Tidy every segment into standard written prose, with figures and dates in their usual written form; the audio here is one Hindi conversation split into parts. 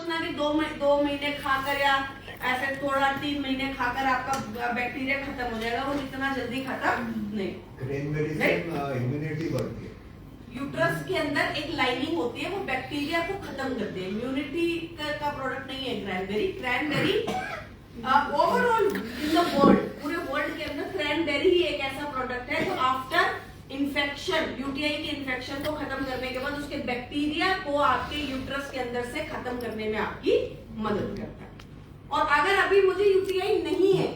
सोचना कि 2 महीने खाकर या ऐसे थोड़ा 3 महीने खाकर आपका बैक्टीरिया खत्म हो जाएगा, वो इतना जल्दी खत्म नहीं। क्रैनबेरी से इम्यूनिटी बढ़ती है। यूट्रस के अंदर एक लाइनिंग होती है, वो बैक्टीरिया को खत्म करती है। इम्यूनिटी का प्रोडक्ट नहीं है cranberry. Cranberry overall in the world, पूरे वर्ल्ड के अंदर क्रैनबेरी ही एक ऐसा प्रोडक्ट है जो आफ्टर इन्फेक्शन, यूटीआई के इन्फेक्शन को खत्म करने के बाद उसके बैक्टीरिया को आपके यूट्रस के अंदर से खत्म करने में आपकी मदद करता है। और अगर अभी मुझे यूटीआई नहीं है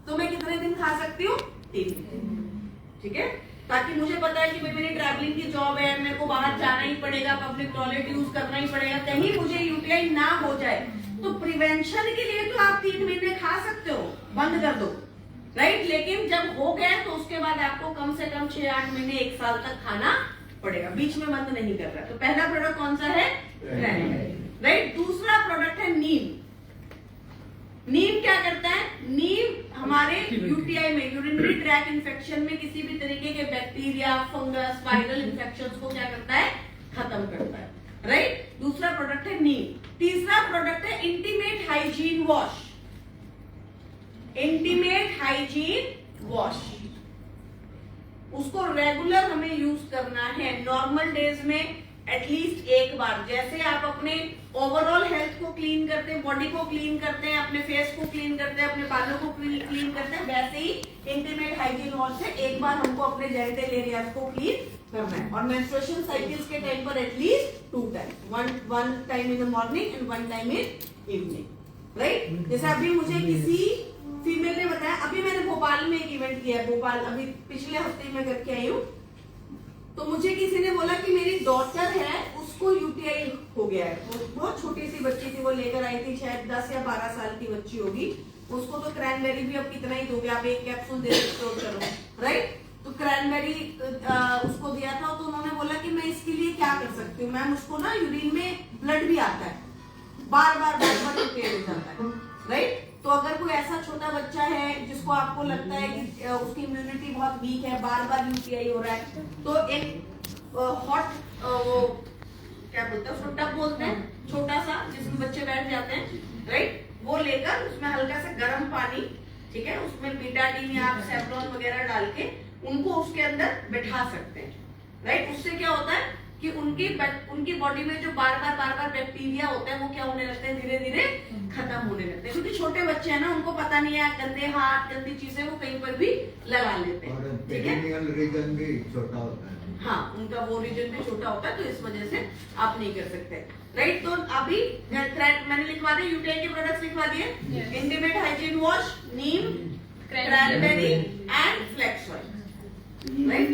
तो मैं कितने दिन खा सकती हूँ? 3 दिन। ठीक है, ताकि मुझे पता है कि भाई मेरी ट्रैवलिंग की जॉब है, मेरे को बाहर जाना ही पड़ेगा, पब्लिक टॉयलेट यूज करना ही पड़ेगा, कहीं मुझे यूटीआई ना हो जाए, तो प्रिवेंशन के लिए तो आप 3 महीने खा सकते हो, बंद कर दो, राइट। लेकिन जब हो गया तो उसके बाद आपको कम से कम 6-8 महीने 1 साल तक खाना पड़ेगा, बीच में बंद नहीं कर रहा। तो पहला प्रोडक्ट कौन सा है? राइट। दूसरा प्रोडक्ट है नीम। नीम क्या करता है? नीम हमारे यूटीआई में, यूरिनरी ट्रैक इन्फेक्शन में किसी भी तरीके के बैक्टीरिया, फंगस, वायरल इन्फेक्शंस को क्या करता है? खत्म करता है, राइट। दूसरा प्रोडक्ट है नीम। तीसरा प्रोडक्ट है intimate hygiene wash. Intimate hygiene wash, उसको रेगुलर हमें यूज करना है। नॉर्मल डेज में एटलीस्ट 1 बार। जैसे आप अपने ओवरऑल हेल्थ को क्लीन करते हैं, बॉडी को क्लीन करते हैं, अपने फेस को क्लीन करते हैं, अपने बालों को क्लीन करते हैं, वैसे ही इंटीमेट हाइजीन वॉश से 1 बार हमको अपने जेनिटल एरियाज को क्लीन करना है। और मेंस्ट्रुएशन साइकिल्स के टाइम पर at least 2 time, one time in the morning and 1 time in evening, right. जैसे अभी मुझे किसी फीमेल ने बताया, अभी मैंने भोपाल में एक इवेंट किया है, भोपाल अभी पिछले हफ्ते में करके आई हूँ। तो मुझे किसी ने बोला कि मेरी डॉटर है, उसको यूटीआई हो गया है। वो बहुत छोटी सी बच्ची थी, वो लेकर आई थी, शायद 10 या 12 साल की बच्ची होगी। उसको तो क्रैनबेरी भी अब कितना ही दोगे आप, 1 कैप्सूल दे सकते हो, चलो, राइट। तो क्रैनबेरी उसको दिया था, तो उन्होंने बोला कि मैं इसके लिए क्या कर सकती हूँ मैम, उसको ना यूरिन में ब्लड भी आता है, बार बार यूटीआई हो जाता है, राइट। तो अगर कोई ऐसा छोटा बच्चा है जिसको आपको लगता है कि उसकी इम्यूनिटी बहुत वीक है, बार बार यूटीआई हो रहा है, तो एक हॉट वो क्या बोलते हैं उसको, टब बोलते हैं, छोटा सा जिसमें बच्चे बैठ जाते हैं, राइट। वो लेकर उसमें हल्का सा गर्म पानी, ठीक है, उसमें बीटाडीन या आप सेफ्रॉन वगैरह डाल के उनको उसके अंदर बैठा सकते हैं, राइट। उससे क्या होता है कि उनकी बॉडी में जो बार बार बैक्टीरिया होता है वो क्या होने लगते हैं, धीरे धीरे खत्म होने लगते हैं। क्योंकि छोटे बच्चे हैं ना, उनको पता नहीं है, गंदे हाथ, गंदी चीजें वो कहीं पर भी लगा लेते हैं, ठीक है। रीजन भी छोटा होता है, हाँ, उनका वो रीजन भी छोटा होता है, तो इस वजह से आप नहीं कर सकते, राइट। तो अभी मैंने लिखवा दिए, यूटीआई के प्रोडक्ट्स लिखवा दिए, intimate hygiene wash, Neem, cranberry and flax oil, right.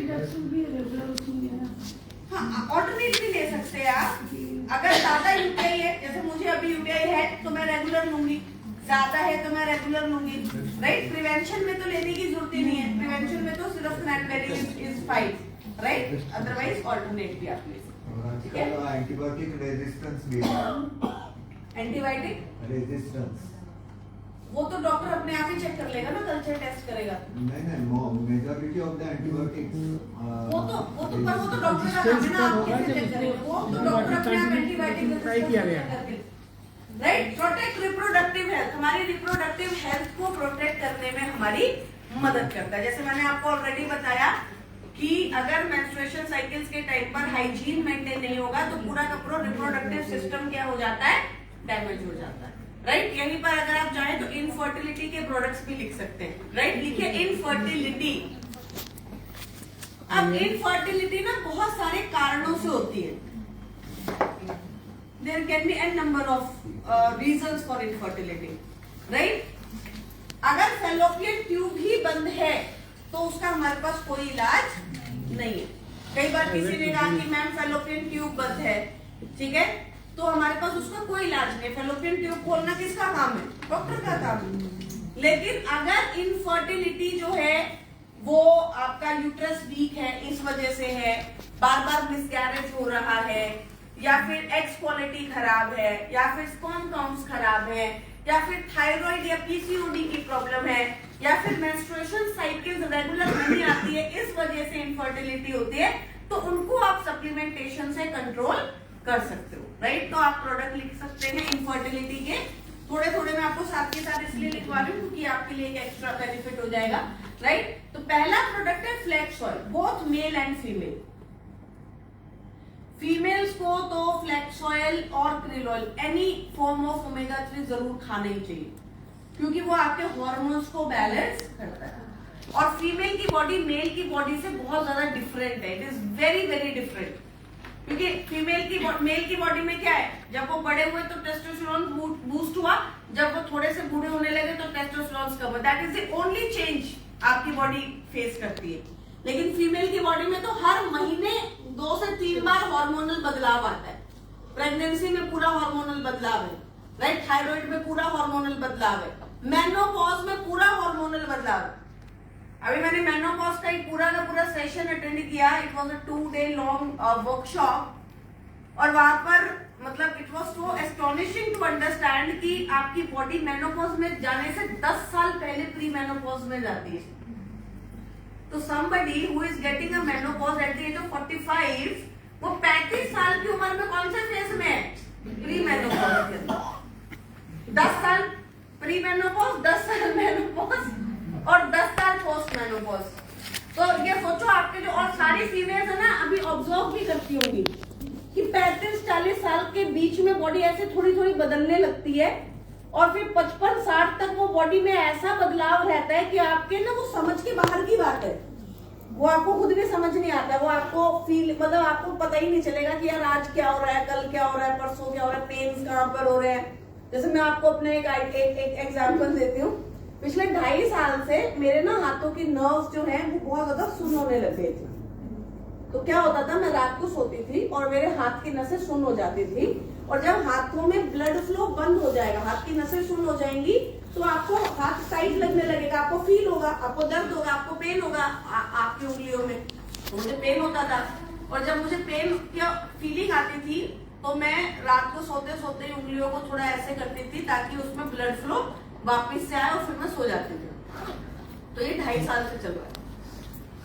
हाँ, ऑल्टरनेट भी ले सकते हैं आप। अगर ज्यादा यूटीआई है, जैसे मुझे अभी यूटीआई है तो मैं रेगुलर लूंगी, ज्यादा है तो मैं रेगुलर लूंगी, राइट। प्रिवेंशन में तो लेने की जरूरत ही नहीं है, प्रिवेंशन में तो सिर्फ cranberry is fine, right. Otherwise alternate भी आप ले सकते हैं, ठीक है। एंटीबायोटिक रेजिस्टेंस भी, एंटीबायोटिक रेजिस्टेंस वो तो डॉक्टर अपने आप ही चेक कर लेगा ना, कल्चर टेस्ट करेगा। नहीं, मेजॉरिटी ऑफ द एंटीबायोटिक्स वो तो डॉक्टर का काम है ना, आप कैसे चेक करेंगे, वो तो डॉक्टर अपने आप एंटीबायोटिक करके, राइट। प्रोटेक्ट रिप्रोडक्टिव हेल्थ, हमारी रिप्रोडक्टिव हेल्थ को प्रोटेक्ट करने में हमारी मदद करता है। जैसे मैंने आपको ऑलरेडी बताया कि अगर मेंस्ट्रुएशन साइकिल्स के टाइम पर हाइजीन मेंटेन नहीं होगा तो पूरा का पूरा रिप्रोडक्टिव सिस्टम क्या हो जाता है, डैमेज हो जाता है, राइट। यहीं पर अगर आप चाहें तो इनफर्टिलिटी के प्रोडक्ट्स भी लिख सकते हैं, राइट। लिखिए इनफर्टिलिटी। अब इनफर्टिलिटी ना बहुत सारे कारणों से होती है, there can be an number of reasons for infertility, right. अगर फैलोपियन ट्यूब ही बंद है तो उसका हमारे पास कोई इलाज नहीं है। कई बार किसी ने कहा कि मैम फैलोपियन ट्यूब बंद है, ठीक है, तो हमारे पास उसका कोई इलाज नहीं। फैलोपियन ट्यूब खोलना किसका काम है, डॉक्टर का काम है। लेकिन अगर इनफर्टिलिटी जो है वो आपका यूट्रस वीक है, इस वजह से है, बार बार मिसकैरेज हो रहा है, या फिर एग्स क्वालिटी खराब है, या फिर स्पर्म काउंट्स खराब है, या फिर थायराइड या पीसीओडी की प्रॉब्लम है, या फिर मेंस्ट्रुएशन साइकिल्स रेगुलर नहीं आती है, इस वजह से इनफर्टिलिटी होती है, तो उनको आप सप्लीमेंटेशन से कंट्रोल कर सकते हो, राइट। तो आप प्रोडक्ट लिख सकते हैं इनफर्टिलिटी के, थोड़े थोड़े मैं आपको साथ के साथ इसलिए लिखवा रही हूँ क्योंकि आपके लिए एक एक्स्ट्रा बेनिफिट हो जाएगा, राइट। तो पहला प्रोडक्ट है flax oil, both male and female. Females को तो फ्लैक्स ऑयल और krill oil, any form of omega 3 जरूर खाना ही चाहिए क्योंकि वो आपके हॉर्मोन्स को बैलेंस करता है। और फीमेल की बॉडी मेल की बॉडी से बहुत ज्यादा डिफरेंट है, it is very very different. क्योंकि मेल की बॉडी में क्या है, जब वो बड़े हुए तो टेस्टोस्टेरोन बूस्ट हुआ, जब वो थोड़े से बूढ़े होने लगे तो टेस्टोस्टेरोन कम हुआ। That is the only change आपकी बॉडी फेस करती है। लेकिन फीमेल की बॉडी में तो हर महीने 2 से 3 बार हार्मोनल बदलाव आता है। प्रेगनेंसी में पूरा हार्मोनल बदलाव है, राइट। थायराइड में पूरा हार्मोनल बदलाव है, मेनोपॉज में पूरा हार्मोनल बदलाव है। अभी मैंने मेनोपॉज का एक पूरा का पूरा सेशन अटेंड किया, it was a 2 day long workshop, और वहां पर मतलब it was so astonishing to understand कि आपकी बॉडी मेनोपॉज में जाने से 10 साल पहले प्री मेनोपॉज में जाती है। तो somebody who is getting a menopause at the age of 45, वो 35 साल की उम्र में कौन से फेज में है, प्री मेनोपॉज के अंदर। 10 साल प्री मेनोपॉज, 10 साल मेनोपॉज और 10 साल पोस्ट मेनोपॉज। तो ये सोचो आपके जो और सारी फीमेल्स है ना, अभी ऑब्जर्व भी करती होंगी कि 35-40 साल के बीच में बॉडी ऐसे थोड़ी थोड़ी बदलने लगती है और फिर 55-60 तक वो बॉडी में ऐसा बदलाव रहता है कि आपके ना वो समझ के बाहर की बात है, वो आपको खुद भी समझ नहीं आता, वो आपको फील मतलब आपको पता ही नहीं चलेगा कि यार आज क्या हो रहा है, कल क्या हो रहा है, परसों क्या हो रहा है, पेन्स कहाँ पर हो रहे हैं। जैसे मैं आपको अपने एक एग्जाम्पल देती हूँ। पिछले 2.5 साल से मेरे ना हाथों की नर्व्स जो है वो बहुत ज्यादा सुन्न होने लग गई थी। तो क्या होता था, मैं रात को सोती थी और मेरे हाथ की नसें सुन्न हो जाती थी, और जब हाथों में ब्लड फ्लो बंद हो जाएगा, हाथ की नसें सुन्न हो जाएंगी, तो आपको हाथ टाइट लगने लगेगा, आपको फील होगा, आपको दर्द होगा, आपको पेन होगा आपकी उंगलियों में। तो मुझे पेन होता था, और जब मुझे पेन की फीलिंग आती थी तो मैं रात को सोते सोते उंगलियों को थोड़ा ऐसे करती थी ताकि उसमें ब्लड फ्लो वापिस से आए और फिर मैं सो जाती थी। तो ये 2.5 साल से चल रहा है।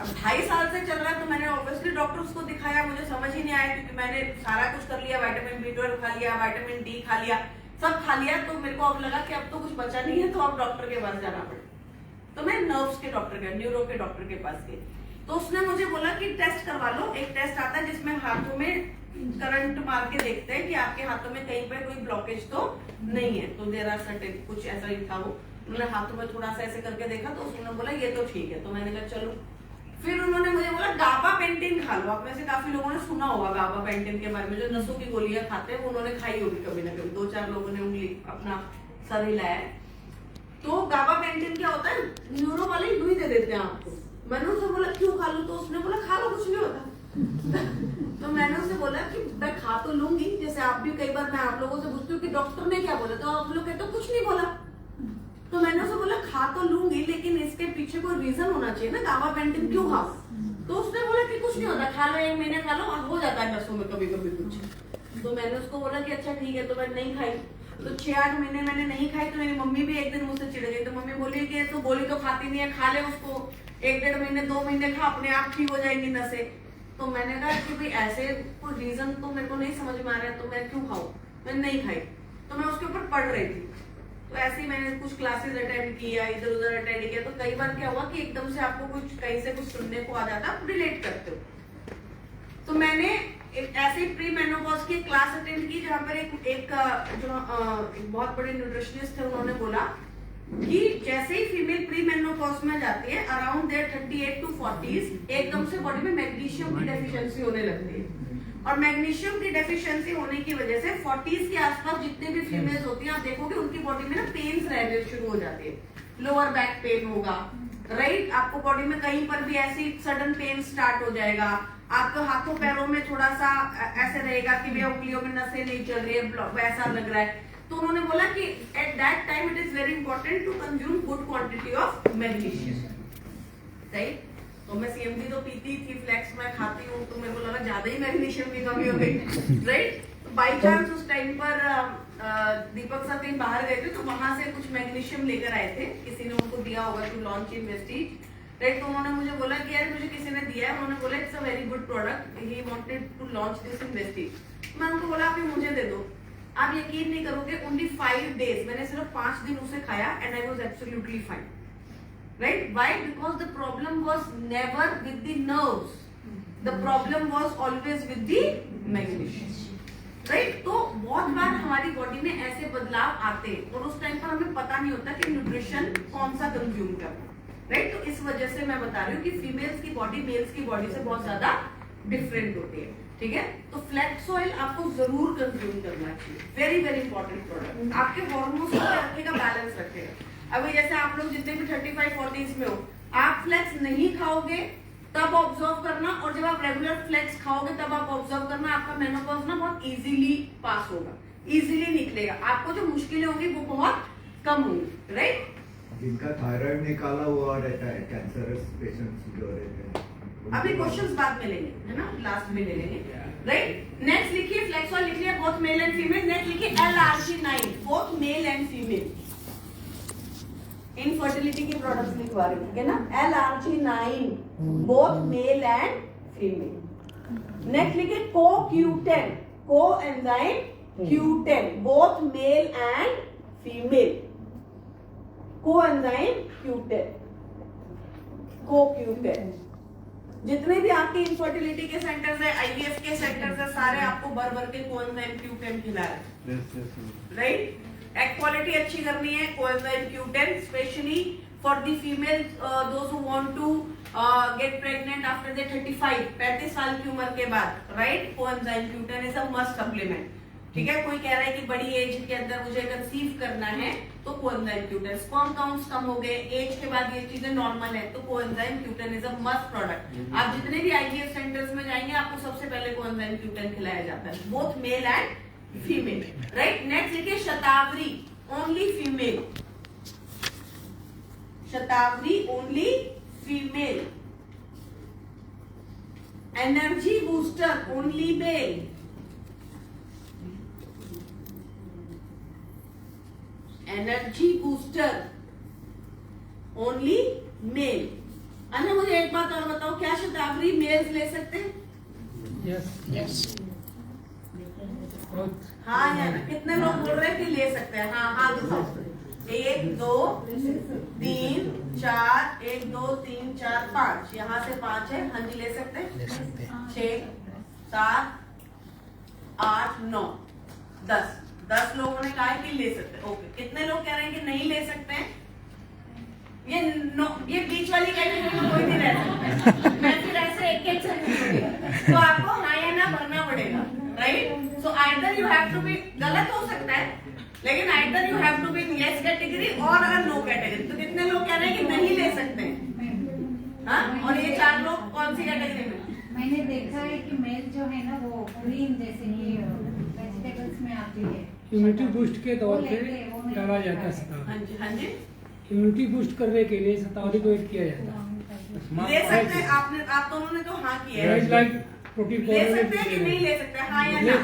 अब 2.5 साल से चल रहा है तो मैंने ऑब्वियसली डॉक्टर्स को दिखाया, मुझे समझ ही नहीं आया क्योंकि मैंने सारा कुछ कर लिया, विटामिन B12 खा लिया, विटामिन D खा लिया, सब खा लिया। तो मेरे को अब लगा कि अब तो कुछ बचा नहीं है, तो अब डॉक्टर के पास जाना पड़े। तो मैं नर्व्स के डॉक्टर के, न्यूरो के डॉक्टर के पास गई। तो उसने मुझे बोला कि टेस्ट करवा लो। एक टेस्ट आता है जिसमें हाथों में करंट मार के देखते हैं कि आपके हाथों में कहीं पर कोई ब्लॉकेज तो नहीं है। तो देर आर सर्टेन कुछ ऐसा ही था। वो उन्होंने हाथों में थोड़ा सा ऐसे करके देखा तो उसने बोला ये तो ठीक है। तो मैंने कहा चलो। फिर उन्होंने मुझे बोला गाबापेंटिन खा लो। आप में से काफी लोगों ने सुना होगा गाबापेंटिन के बारे में, जो नसों की गोलियां खाते हैं वो उन्होंने खाई होगी कभी ना कभी। 2-4 लोगों ने उंगली अपना सर हिलाया है। तो गाबापेंटिन क्या होता है, न्यूरो वाले यूं ही दे देते हैं आपको। मैंने उससे बोला क्यों खा लो, तो उसने बोला खा लो कुछ नहीं होता। तो मैंने उससे बोला कि मैं खा तो लूंगी, जैसे आप भी कई बार मैं आप लोगों से पूछती हूँ कि डॉक्टर ने क्या बोला, तो आप लोग कहते हो कुछ नहीं बोला। तो मैंने उससे बोला खा तो लूंगी लेकिन इसके पीछे कोई रीजन होना चाहिए ना, गाबापेंटिन क्यों खाओ। तो उसने बोला कि कुछ नहीं होता, खा लो 1 महीने खा लो, हो जाता है नसों में कभी कभी कुछ। तो मैंने उसको बोला कि अच्छा ठीक है। तो मैंने नहीं खाई। तो 6-8 महीने मैंने नहीं खाई। तो मेरी मम्मी भी एक दिन मुझसे चिढ़ गई। तो मम्मी बोली कि तो गोली तो खाती नहीं है, खा ले उसको, 1-1.5 महीने 2 महीने खा, अपने आप ठीक हो जाएंगी नसें। तो मैंने कहा कि भाई ऐसे कोई रीजन तो मेरे को नहीं समझ में आ रहा है, तो मैं क्यों खाऊं। मैंने नहीं खाई। तो मैं उसके ऊपर पढ़ रही थी। तो ऐसे ही मैंने कुछ क्लासेस अटेंड किया, इधर उधर अटेंड किया। तो कई बार क्या हुआ कि एकदम से आपको कुछ कहीं से कुछ सुनने को आ जाता है, आप रिलेट करते हो। तो मैंने ऐसे ही प्री मेनोपॉज की क्लास अटेंड की, जहाँ पर एक बहुत बड़े न्यूट्रिशनिस्ट थे, उन्होंने बोला कि जैसे ही फीमेल प्री मेनोपॉज में जाती है, अराउंड देयर 38 to 40s एकदम से बॉडी में मैग्नीशियम की डेफिशिएंसी होने लगती है। और मैग्नीशियम की डेफिशिएंसी होने की वजह से 40s के आसपास जितने भी फीमेल्स होती हैं, आप देखोगे उनकी बॉडी में ना पेन्स रहने शुरू हो जाती है। लोअर बैक पेन होगा, राइट। आपको बॉडी में कहीं पर भी ऐसी सडन पेन स्टार्ट हो जाएगा। आपको हाथों पैरों में थोड़ा सा ऐसे रहेगा कि वे उंगलियों में नसें नहीं चल रही है, वैसा लग रहा है। तो उन्होंने बोला कि at that time it is very important to consume good quantity of magnesium, right. तो मैं CMD तो पीती थी, फ्लैक्स मैं खाती हूँ, तो मेरे को लगा ज्यादा ही मैग्नीशियम की कमी हो गई, राइट। तो बाई चांस उस टाइम पर दीपक सर कहीं बाहर गए थे, तो वहां से कुछ मैग्नीशियम लेकर आए थे, किसी ने उनको दिया होगा to launch in Vestige, right. तो उन्होंने मुझे बोला कि यार मुझे किसी ने दिया है, उन्होंने बोला it's a very good product, he wanted to launch this in Vestige. मैं उनको बोला आप ये मुझे दे दो, आप यकीन नहीं करोगे, ओनली 5 days, मैंने सिर्फ 5 दिन उसे खाया and I was absolutely fine, right? Why? Because the problem was never with the nerves, the problem was always with the magnesium, right? तो बहुत बार हमारी बॉडी में ऐसे बदलाव आते हैं और उस टाइम पर हमें पता नहीं होता कि न्यूट्रिशन कौन सा कंज्यूम करना, राइट? तो इस वजह से मैं बता रही हूँ कि फीमेल्स की बॉडी मेल्स की बॉडी से बहुत ज्यादा डिफरेंट होती है, ठीक है? तो फ्लैक्स ऑयल आपको जरूर कंज्यूम करना चाहिए, वेरी वेरी इंपॉर्टेंट प्रोडक्ट, आपके हार्मोन्स को रखेगा, बैलेंस रखेगा। अभी जैसे आप लोग जितने भी 35-40s में हो, आप फ्लैक्स नहीं खाओगे तब ऑब्जर्व करना, और जब आप रेगुलर फ्लैक्स खाओगे तब आप ऑब्जर्व करना, आपका मेनोपॉज ना बहुत इजीली पास होगा, इजीली निकलेगा, आपको जो मुश्किलें होंगी वो बहुत कम होंगी, राइट? जिनका थायराइड निकाला हुआ रहता है, कैंसरस पेशेंट्स जो रहते हैं, अभी क्वेश्चंस बाद में लेंगे, है ना, लास्ट में ले लेंगे, राइट? नेक्स्ट लिखिए फ्लैक्स ऑयल, लिख लिया both male and female. Next लिखिए LRG9, both male and female, infertility के प्रोडक्ट्स लिखवा रही हूँ, ठीक है ना? LRG9, both male and female. Next लिखिए CoQ10, coenzyme Q10, both male and female, coenzyme Q10, CoQ10। जितने भी आपके इनफर्टिलिटी के सेंटर्स है, IVF के सेंटर्स है, सारे आपको भर भर के कोएंजाइम Q10 खिला रहे हैं, राइट? एग क्वालिटी अच्छी करनी है, coenzyme Q10, specially for the female those who want to get pregnant after the 35 साल की उम्र के बाद, राइट? Coenzyme Q10 is a must supplement, ठीक है? कोई कह रहा है कि बड़ी एज के अंदर मुझे कंसीव करना है तो कोएंजाइम Q10, स्पर्म काउंट्स कम हो गए, एज के बाद ये चीजें नॉर्मल है, तो coenzyme Q10 is a must product. आप जितने भी IVF सेंटर्स में जाएंगे आपको सबसे पहले कोएंजाइम Q10 खिलाया जाता है, both male and female, right? Next लिखिए Shatavari, only female, Shatavari only female. Energy booster only male, energy booster only male. अच्छा मुझे एक बात और बताओ, क्या शतावरी मेल्स ले सकते हैं? यस हाँ या ना? कितने लोग बोल रहे हैं कि ले सकते हैं? हाँ हाँ दिखाओ, 1 2 3 4, 1 2 3 4 5, यहाँ से 5 है, हाँ जी ले सकते हैं। 6 7 8 9 10 लोगों ने कहा है कि ले सकते हैं, ओके। कितने लोग कह रहे हैं कि नहीं ले सकते हैं? ये बीच वाली कैटेगरी में कोई नहीं रह सकता है। मैं फिर ऐसे एक से पूछूंगी, तो आपको हाँ या ना भरना पड़ेगा, right? So either you have to be, गलत हो सकता है लेकिन either you have to be yes category और अगर नो कैटेगरी। तो कितने लोग कह रहे हैं कि नहीं ले सकते हैं? हाँ, और ये 4 लोग कौन सी कैटेगरी में? मैंने देखा है कि मेल जो है ना वो ग्रीन जैसे ही वेजिटेबल्स में आती है, इम्यूनिटी बूस्ट के तौर पे डाला जाता है हाँ शतावरी। जी हाँ जी, इम्यूनिटी बूस्ट करने के लिए शतावरी को ऐड किया जाता है। ले सकते हैं। आप दोनों ने तो हाँ किया है, लाइक प्रोटीन ले सकते हैं कि नहीं ले सकते? हाँ या ना?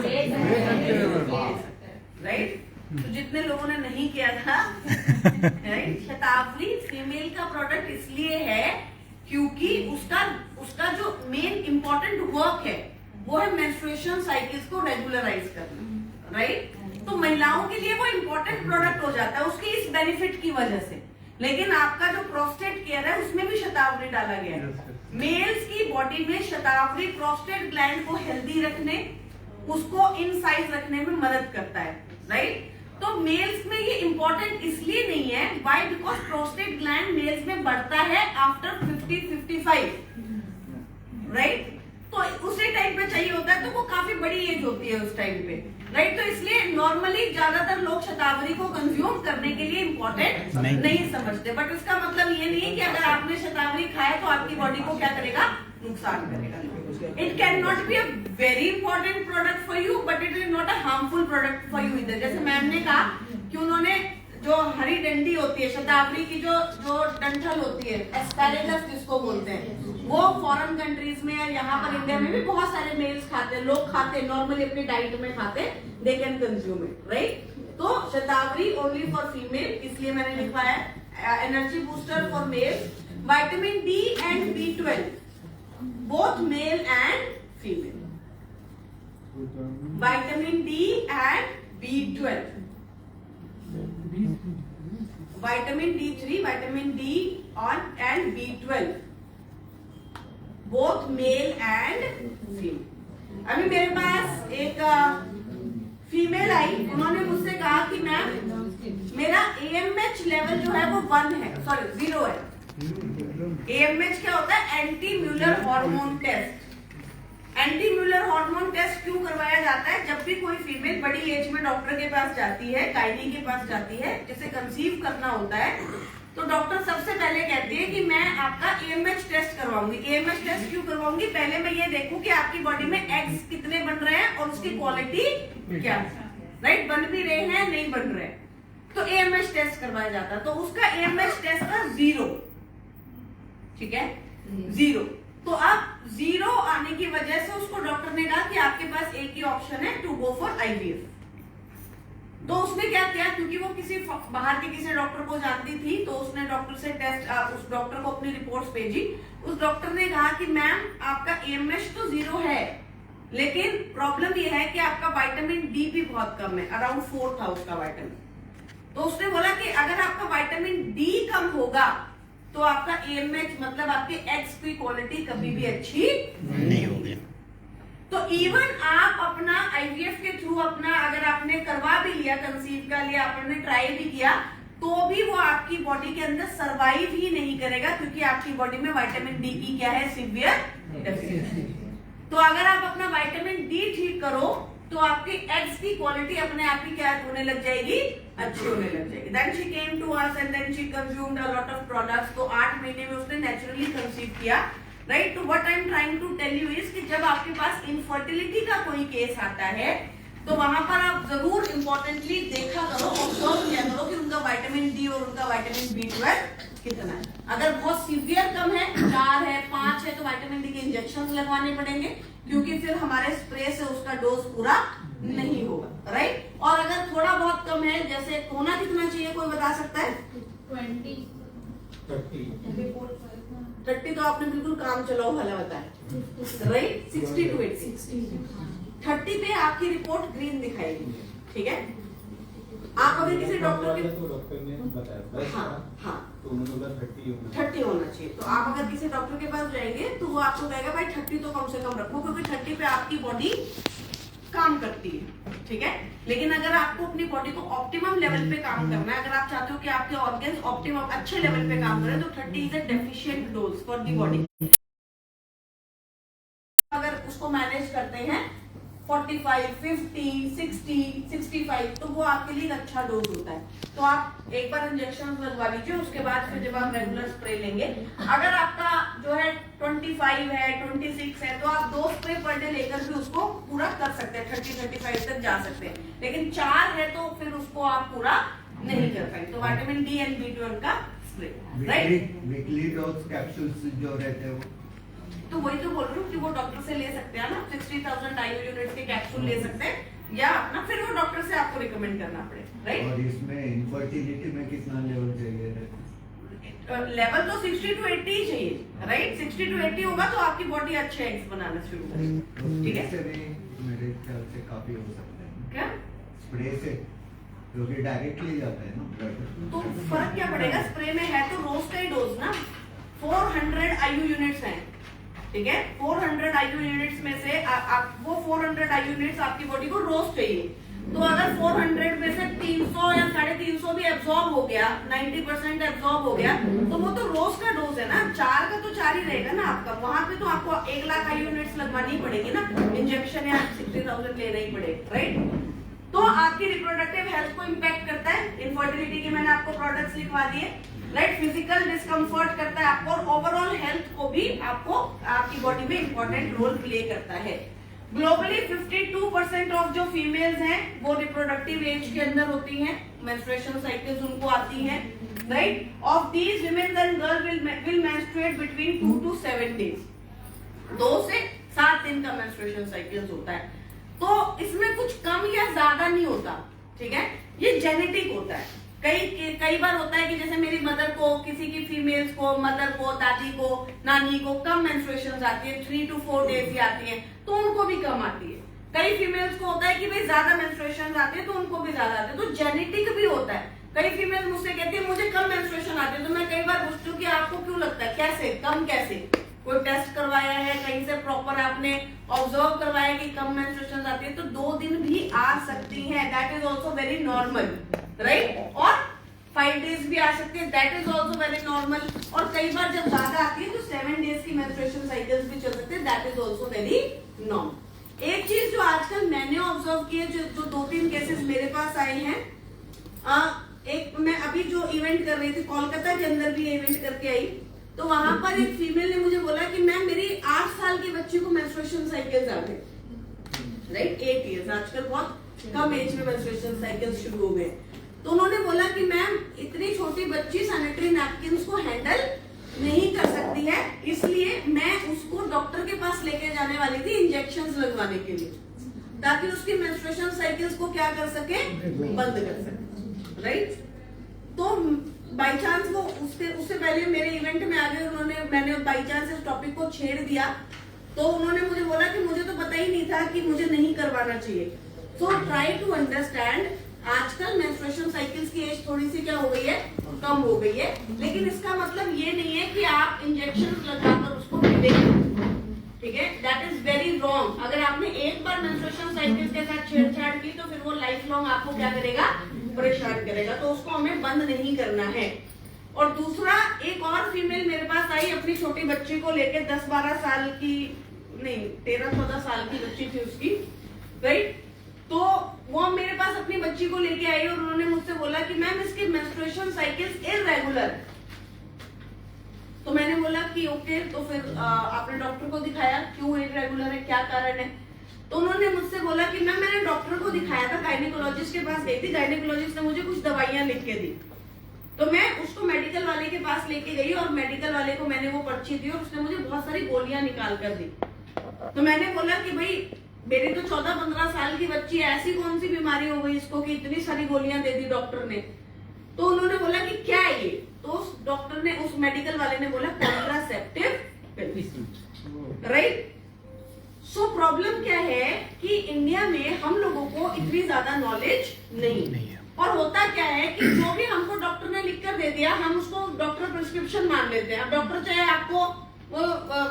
राइट? तो जितने लोगों ने नहीं किया था, राइट? शतावरी फीमेल का प्रोडक्ट इसलिए है क्योंकि उसका जो मेन इंपॉर्टेंट वर्क है वो है मेंस्ट्रुएशन साइकिल्स को रेगुलराइज करना, राइट? तो महिलाओं के लिए वो इंपॉर्टेंट प्रोडक्ट हो जाता है उसकी इस बेनिफिट की वजह से। लेकिन आपका जो प्रोस्टेट केयर है उसमें भी शतावरी डाला गया है। मेल्स की बॉडी में शतावरी प्रोस्टेट ग्लैंड को हेल्दी रखने, उसको इन साइज रखने में मदद करता है, राइट? तो मेल्स में ये इंपॉर्टेंट इसलिए नहीं है, why? Because prostate gland males में बढ़ता है आफ्टर 50-55, राइट? तो उसी टाइम पे चाहिए होता है, तो वो काफी बड़ी एज होती है उस टाइम पे, राइट? तो इसलिए नॉर्मली ज्यादातर लोग शतावरी को कंज्यूम करने के लिए इंपॉर्टेंट नहीं समझते। बट इसका मतलब ये नहीं कि अगर आपने शतावरी खाया तो आपकी बॉडी को क्या करेगा? नुकसान करेगा। It can not be a very important product for you but it is not a harmful product for you इधर। जैसे मैम ने कहा कि उन्होंने जो हरी डंडी होती है शतावरी की, जो डंठल होती है, एस्पैरेगस जिसको बोलते हैं, वो फॉरेन कंट्रीज में है, यहाँ पर इंडिया में भी बहुत सारे मेल्स खाते हैं, लोग खाते हैं, नॉर्मली अपनी डाइट में खाते हैं, they can consume it, right? तो शतावरी ओनली फॉर फीमेल, इसलिए मैंने लिखवाया energy booster for male, vitamin D and B12 both male and female. Vitamin D and B12. Vitamin D3, vitamin D and B12. Both male and female. अभी मेरे पास एक फीमेल आई, उन्होंने मुझसे कहा कि मैम मेरा AMH लेवल जो है वो 1 है, सॉरी 0 है। AMH क्या होता है? Anti Muller hormone test. Anti Muller hormone test क्यों करवाया जाता है? जब भी कोई फीमेल बड़ी एज में डॉक्टर के पास जाती है, गायनी के पास जाती है, जिसे कंसीव करना होता है, तो डॉक्टर सबसे पहले कहती है कि मैं आपका AMH टेस्ट करवाऊंगी। AMH टेस्ट क्यों करवाऊंगी? पहले मैं ये देखूं कि आपकी बॉडी में एग्स कितने बन रहे हैं और उसकी क्वालिटी क्या है, राइट? बन भी रहे हैं, नहीं बन रहे, तो AMH टेस्ट करवाया जाता है। तो उसका AMH टेस्ट था 0, ठीक है, 0। तो अब 0 आने की वजह से उसको डॉक्टर ने कहा कि आपके पास एक ही ऑप्शन है, टू गो फॉर IVF। तो उसने क्या किया, क्योंकि वो किसी बाहर के किसी डॉक्टर को जानती थी, तो उसने डॉक्टर से टेस्ट, उस डॉक्टर को अपनी रिपोर्ट्स भेजी। उस डॉक्टर ने कहा कि मैम आपका AMH तो 0 है, लेकिन प्रॉब्लम ये है कि आपका विटामिन डी भी बहुत कम है, अराउंड 4 था उसका विटामिन। तो उसने बोला कि अगर आपका विटामिन डी कम होगा तो आपका AMH मतलब आपके एग्स की क्वालिटी कभी भी अच्छी नहीं होगी। तो इवन आप अपना IVF के थ्रू अपना अगर आपने करवा भी लिया, कंसीव का लिया, आपने ट्राई भी किया, तो भी वो आपकी बॉडी के अंदर सरवाइव ही नहीं करेगा, क्योंकि आपकी बॉडी में विटामिन डी की क्या है, सीवियर डेफिशिएंसी। तो अगर आप अपना विटामिन डी ठीक करो तो आपके एग्स की क्वालिटी अपने आप ही क्या होने लग जाएगी, अच्छी होने लग जाएगी। Then she came to us and then she consumed a lot of products. तो 8 महीने में उसने नेचुरली कंसीव किया, राइट? तो what I am trying to tell you is कि जब आपके पास इनफर्टिलिटी का कोई केस आता है, तो वहां पर आप जरूर इंपॉर्टेंटली देखा करो, ऑब्जर्व किया करो कि उनका विटामिन डी और उनका विटामिन B12 कितना है। अगर बहुत सीवियर कम है, 4 है, 5 है, तो विटामिन डी के इंजेक्शन लगवाने पड़ेंगे, क्योंकि फिर हमारे स्प्रे से उसका डोज पूरा नहीं होगा, राइट? और अगर थोड़ा बहुत कम है, जैसे होना कितना चाहिए, कोई बता सकता है? 20, 30 तो आपने बिल्कुल काम चलाओ वाला बताया, राइट? 60 to 80। 30 पे आपकी रिपोर्ट ग्रीन दिखाएगी, ठीक है? आप अगर किसी डॉक्टर के, तो डॉक्टर ने बताया हाँ, तो उन्होंने बोला 30 होना चाहिए। तो आप अगर किसी डॉक्टर के पास जाएंगे तो वो आपको कहेगा भाई 30 तो कम से कम रखो, क्योंकि 30 पे आपकी बॉडी काम करती है, ठीक है? लेकिन अगर आपको अपनी बॉडी को ऑप्टिमम लेवल पे काम करना है, अगर आप चाहते हो कि आपके ऑर्गन्स ऑप्टिमम अच्छे लेवल पे काम करें, तो 30 is a deficient dose for the body. अगर उसको मैनेज करते हैं 45, 50, 60, 65, तो वो आपके लिए अच्छा डोज होता है। तो आप एक बार इंजेक्शन लगवा लीजिए, उसके बाद फिर जब आप रेगुलर स्प्रे लेंगे, अगर आपका जो है 25 है, 26 है, तो आप 2 स्प्रे पर डे लेकर भी उसको पूरा कर सकते हैं, 30-35 तक जा सकते हैं। लेकिन 4 है तो फिर उसको आप पूरा नहीं कर पाएंगे। तो विटामिन डी एंड B12 का spray, right? Weekly dose capsules जो रहते हैं वो, तो वही तो बोल रही हूँ कि वो डॉक्टर से ले सकते हैं ना, 60,000 IU यूनिट्स के कैप्सूल ले सकते हैं, या अपना फिर वो डॉक्टर से आपको रिकमेंड करना पड़ेगा, राइट? और इसमें इनफर्टिलिटी में कितना लेवल चाहिए? लेवल तो 60 to 80 ही चाहिए, राइट? 60 to 80 होगा तो आपकी बॉडी अच्छे एग्स बनाना शुरू करेगी, ठीक है? से भी मेरे ख्याल से काफी हो सकता है क्या? स्प्रे से, क्योंकि डायरेक्टली जाता है ना ब्लड। तो फर्क क्या पड़ेगा? स्प्रे में है तो रोज का ही डोज ना, 400 IU यूनिट्स हैं, ठीक है? 400 IU यूनिट्स में से वो 400 IU यूनिट्स आपकी बॉडी को रोज चाहिए। तो अगर 400 में से 300 या 350 भी एब्जॉर्ब हो गया, 90% एब्जॉर्ब हो गया, तो वो तो रोज का डोज है ना, 4 का तो 4 ही रहेगा ना आपका। वहां पे तो आपको 1 लाख IU यूनिट्स लगवानी ही पड़ेगी ना, इंजेक्शन या 60,000 लेना ही पड़ेगा, राइट? तो आपकी रिप्रोडक्टिव हेल्थ को इम्पैक्ट करता है। इनफर्टिलिटी के मैंने आपको प्रोडक्ट्स लिखवा दिए, राइट? फिजिकल डिस्कम्फर्ट करता है आपको, और ओवरऑल हेल्थ को भी आपको आपकी बॉडी में इंपॉर्टेंट रोल प्ले करता है। ग्लोबली 52% ऑफ जो फीमेल्स हैं वो रिप्रोडक्टिव एज के अंदर होती हैं, मेंस्ट्रुएशन साइकिल्स उनको आती हैं, right? Of these women and girl will menstruate between 2 to 7 days, 2 से 7 दिन का मेंस्ट्रुएशन साइकिल्स होता है। तो इसमें कुछ कम या ज्यादा नहीं होता, ठीक है? ये जेनेटिक होता है। कई बार होता है कि जैसे मेरी मदर को, किसी की फीमेल्स को, मदर को, दादी को, नानी को कम मेंस्ट्रुएशंस आती है, 3 to 4 days ही आती है, तो उनको भी कम आती है। कई फीमेल्स को होता है कि भाई ज्यादा मेंस्ट्रुएशन आते हैं तो उनको भी ज्यादा आते हैं, तो जेनेटिक भी होता है। कई फीमेल मुझसे कहती है मुझे कम मेंस्ट्रुएशन आते हैं, तो मैं कई बार पूछती हूँ कि आपको क्यों लगता है, कैसे कम, कैसे कोई टेस्ट करवाया है कहीं से, प्रॉपर आपने ऑब्जर्व करवाया कि कम मेंस्ट्रुएशन आती है, तो 2 दिन भी आ सकती है, that is also very normal, right. और 5 डेज भी आ सकती है, that is also very normal. और कई बार जब ज्यादा आती है तो 7 डेज की मेंस्ट्रुएशन साइकिल्स भी चल सकते हैं, that is also very normal. एक चीज जो आजकल मैंने ऑब्जर्व की है, जो 2-3 केसेस मेरे पास आए हैं, एक मैं अभी जो इवेंट कर रही थी कोलकाता के अंदर भी इवेंट करके आई, तो वहां पर एक फीमेल ने मुझे बोला कि मैम मेरी 8 साल की बच्ची को मेंस्ट्रुएशन साइकिल्स आ गए, राइट, 8 इयर्स, आजकल बहुत कम एज में मेंस्ट्रुएशन साइकिल्स शुरू हो गए। तो उन्होंने बोला कि मैम इतनी छोटी बच्ची सैनिटरी नैपकिन को हैंडल नहीं कर सकती है, इसलिए मैं उसको डॉक्टर के पास लेके जाने वाली थी इंजेक्शंस लगवाने के लिए, ताकि उसकी मेंस्ट्रुएशन साइकिल्स को क्या कर सके, बंद कर सके, राइट। तो बाई चांस वो उससे पहले मेरे इवेंट में आ गए, मैंने बाई चांस इस टॉपिक को छेड़ दिया, तो उन्होंने मुझे बोला कि मुझे तो पता ही नहीं था कि मुझे नहीं करवाना चाहिए। सो ट्राई टू अंडरस्टैंड, आजकल मेंस्ट्रुएशन साइकिल्स की एज थोड़ी सी क्या हो गई है, कम हो गई है, लेकिन इसका मतलब ये नहीं है कि आप इंजेक्शन लगाकर उसको मिलेंगे, ठीक है, दैट इज वेरी रॉन्ग। अगर आपने एक बार मेंस्ट्रुएशन साइकिल्स के साथ छेड़छाड़ की तो फिर वो लाइफ लॉन्ग आपको क्या करेगा, परेशान करेगा, तो उसको हमें बंद नहीं करना है। और दूसरा, एक और फीमेल मेरे पास आई अपनी छोटी बच्ची को लेकर, 10-12 साल की नहीं 13-14 साल की बच्ची थी उसकी, राइट। तो वो मेरे पास अपनी बच्ची को लेके आई और उन्होंने मुझसे बोला कि मैम इसकी मेंस्ट्रुएशन साइकिल्स इररेगुलर। तो मैंने बोला कि ओके, तो फिर आपने डॉक्टर को दिखाया, क्यों इररेगुलर है, क्या कारण है। तो उन्होंने मुझसे बोला कि मैम मैंने डॉक्टर को दिखाया था, गायनेकोलॉजिस्ट के पास गई थी, गायनेकोलॉजिस्ट ने मुझे कुछ दवाइयां लिख के दी, तो मैं उसको मेडिकल वाले के पास लेके गई और मेडिकल वाले को मैंने वो पर्ची दी और उसने मुझे बहुत सारी गोलियां निकाल कर दी। तो मैंने बोला कि भाई मेरी तो 14-15 साल की बच्ची, ऐसी कौन सी बीमारी हो गई इसको कि इतनी सारी गोलियां दे दी डॉक्टर ने। तो उन्होंने बोला कि क्या है ये, तो उस डॉक्टर ने, उस मेडिकल वाले ने बोला contraceptive pills, right. So problem क्या है कि इंडिया में हम लोगों को इतनी ज्यादा नॉलेज नहीं है, और होता क्या है कि जो भी हमको डॉक्टर ने लिख कर दे दिया, हम उसको डॉक्टर प्रिस्क्रिप्शन मान लेते हैं। अब डॉक्टर चाहे आपको वो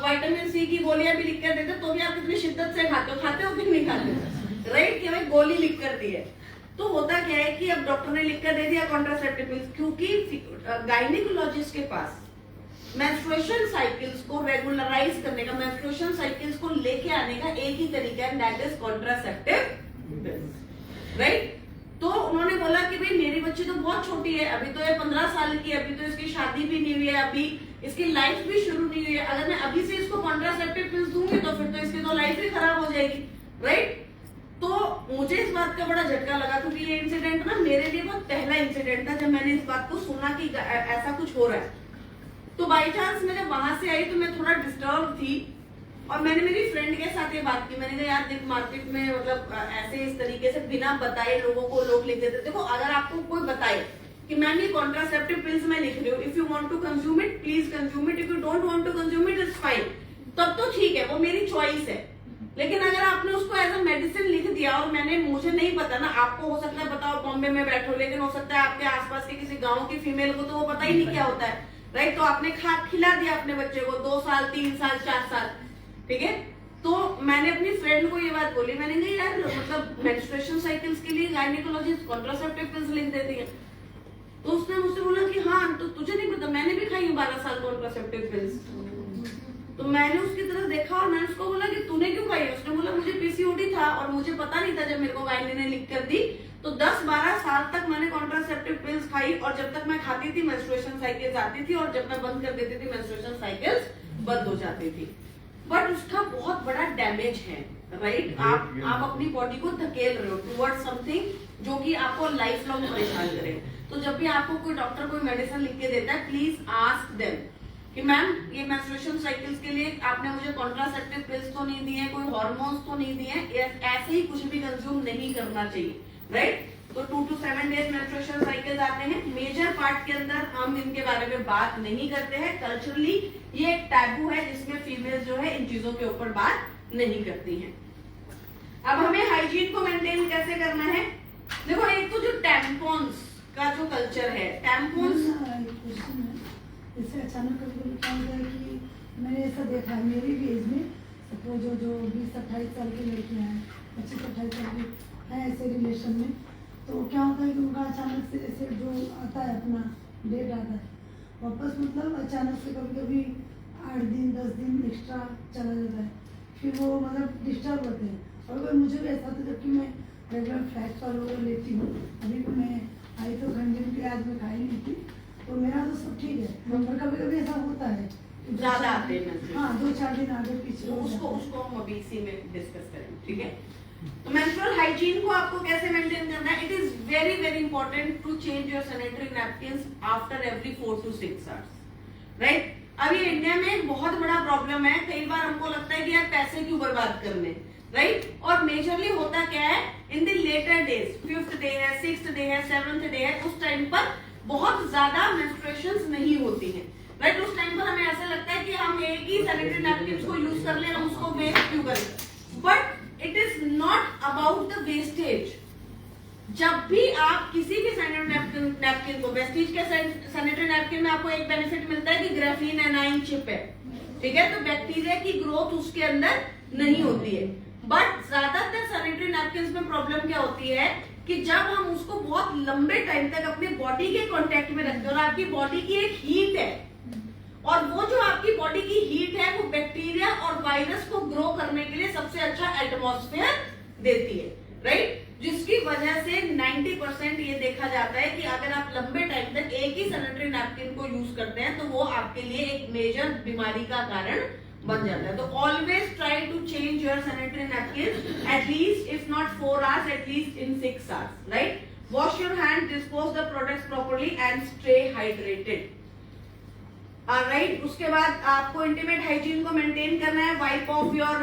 विटामिन सी की गोलियां भी लिख कर देते, तो भी आप कितनी शिद्दत से खाते हो कि नहीं खाते, राइट, कि भाई गोली लिख कर दी है। तो होता क्या है कि अब डॉक्टर ने लिख कर दे दिया कॉन्ट्रासेप्टिव पिल्स, क्योंकि गायनेकोलॉजिस्ट के पास मेंस्ट्रुएशन साइकिल्स को रेगुलराइज करने का, मेंस्ट्रुएशन साइकिल्स को लेके आने का एक ही तरीका है, दैट इज कॉन्ट्रासेप्टिव, राइट। तो उन्होंने बोला कि भाई मेरी बच्ची तो बहुत छोटी है, अभी तो ये 15 साल की है, अभी तो इसकी शादी भी नहीं हुई है, अभी इसकी लाइफ भी शुरू नहीं हुई है, अगर मैं अभी से इसको कॉन्ट्रासेप्टिव पिल्स दूंगी तो फिर तो इसकी तो लाइफ ही खराब हो जाएगी, राइट। तो मुझे इस बात का बड़ा झटका लगा, क्योंकि ये इंसिडेंट ना मेरे लिए बहुत पहला इंसिडेंट था जब मैंने इस बात को सुना कि ऐसा कुछ हो रहा है। तो बाई चांस मैं जब वहां से आई तो मैं थोड़ा डिस्टर्ब थी, और मैंने मेरी फ्रेंड के साथ ये बात की। मैंने कहा यार देख, मार्केट में मतलब ऐसे इस तरीके से बिना बताए लोगों को लोग लिख देते। देखो, अगर आपको कोई बताए कि मैम ये कॉन्ट्रासेप्टिव पिल्स मैं लिख रही हूँ, if you want to consume it please consume it, if you don't want to consume it it's fine, तब तो ठीक है, वो मेरी चॉइस है। लेकिन अगर आपने उसको एज अ मेडिसिन लिख दिया और मुझे नहीं पता ना, आपको हो सकता है बताओ बॉम्बे में बैठो, लेकिन हो सकता है आपके आसपास के किसी गाँव की फीमेल को तो वो पता ही नहीं क्या होता है, राइट। तो आपने खिला दिया अपने बच्चे को 2 साल 3 साल 4 साल, ठीक है। तो मैंने अपनी फ्रेंड को ये बात बोली, मैंने कहा यार मतलब मेंस्ट्रुएशन साइकिल्स के लिए गायनेकोलॉजिस्ट कॉन्ट्रासेप्टिव पिल्स लिख देती है। तो उसने मुझसे बोला कि हाँ, तो तुझे नहीं पता, मैंने भी खाई हूँ 12 साल कॉन्ट्रासेप्टिव पिल्स। तो मैंने उसकी तरफ देखा और मैंने उसको बोला कि तूने क्यों खाई? उसने बोला मुझे पीसीओडी था और मुझे पता नहीं था, जब मेरे को गायने ने लिख कर दी तो 10-12 साल तक मैंने कॉन्ट्रासेप्टिव पिल्स खाई, और जब तक मैं खाती थी मेंस्ट्रुएशन साइकिल्स आती थी, और जब मैं बंद कर देती थी मेंस्ट्रुएशन साइकिल्स बंद हो जाती थी। बट उसका बहुत बड़ा डैमेज है, राइट। आप अपनी बॉडी को धकेल रहे हो टुवर्ड्स समथिंग जो कि आपको लाइफ लॉन्ग परेशान करे। तो जब भी आपको कोई डॉक्टर कोई मेडिसिन लिख के देता है, प्लीज आस्क देम कि मैम ये मेंस्ट्रुएशन साइकिल्स के लिए आपने मुझे कॉन्ट्रासेप्टिव पिल्स तो नहीं दिए, कोई हार्मोन्स तो नहीं दिए, ऐसे ही कुछ भी कंज्यूम नहीं करना चाहिए, राइट। तो 2 to 7 डेज मेंस्ट्रुएशन साइकिल्स आते हैं। मेजर पार्ट के अंदर हम इनके बारे में बात नहीं करते हैं, कल्चरली ये एक टैबू है जिसमें फीमेल जो है इन चीजों के ऊपर बात नहीं करती हैं। अब हमें हाइजीन को मेंटेन कैसे करना है? देखो, एक तो जो टैम्पॉन्स का जो कल्चर है, टैम्पॉन्स इससे अचानक कभी कभी क्या होता है कि मैंने ऐसा देखा है मेरी भी एज में, सपोज जो 20-28 साल की लड़कियां हैं, 25-28 साल की हैं ऐसे रिलेशन में, तो क्या होता है कि उनका अचानक से जैसे जो आता है अपना डेट आता है वापस, मतलब अचानक से कभी कभी 8 दिन 10 दिन एक्स्ट्रा चला जाता है, फिर वो मतलब डिस्टर्ब होते हैं। और अगर मुझे भी ऐसा होता है जबकि मैं रेगुलर फ्लैट फॉल वगैरह लेती हूँ, अभी भी मैं आई तो घंटे की आज मैं खाई नहीं थी, तो मेरा तो सब ठीक है, पर कभी कभी ऐसा होता है कि ज्यादा आते हैं menstruation। हाँ 2-4 दिन आगे पीछे तो हो उसको जाते हैं। उसको हम अभी इसी में डिस्कस करेंगे, ठीक है? तो मेंस्ट्रुअल हाइजीन को आपको कैसे मेंटेन करना है? It is very very important to change your sanitary napkins after every 4 to 6 hours, right? अब ये इंडिया में एक बहुत बड़ा प्रॉब्लम है। कई बार हमको लगता है कि यार पैसे क्यों बर्बाद करने, राइट? और मेजरली होता क्या है, in the later days, 5th day है, 6th डे है, 7th डे है, उस टाइम पर बहुत ज्यादा मेंस्ट्रुएशंस नहीं होती हैं, राइट? उस टाइम पर हमें ऐसा लगता है कि हम एक ही सैनिटरी नैपकिन को यूज कर ले, हम उसको वेस्ट क्यों करें? But it is not about the wastage. जब भी आप किसी भी सैनिटरी नैपकिन को, वेस्टेज के सैनिटरी नैपकिन में आपको एक बेनिफिट मिलता है कि ग्राफीन एनाइन चिप है, ठीक है? तो बैक्टीरिया की ग्रोथ उसके अंदर नहीं होती है। बट ज्यादातर सैनिटरी नैपकिन में प्रॉब्लम क्या होती है कि जब हम उसको बहुत लंबे टाइम तक अपने बॉडी के कांटेक्ट में रखते हैं, और आपकी बॉडी की एक हीट है, और वो जो आपकी बॉडी की हीट है वो बैक्टीरिया और वायरस को ग्रो करने के लिए सबसे अच्छा एटमॉस्फेयर देती है, राइट? जिसकी वजह से 90% ये देखा जाता है कि अगर आप लंबे टाइम तक एक ही सैनिटरी नैपकिन को यूज करते हैं तो वो आपके लिए एक मेजर बीमारी का कारण बन जाता है। तो always try to change your sanitary napkin at least, if not 4 hours, at least in 6 hours, right? Wash your hand, dispose the products properly and stay hydrated, right? उसके बाद आपको इंटीमेट हाइजीन को मेंटेन करना है। वाइप ऑफ योर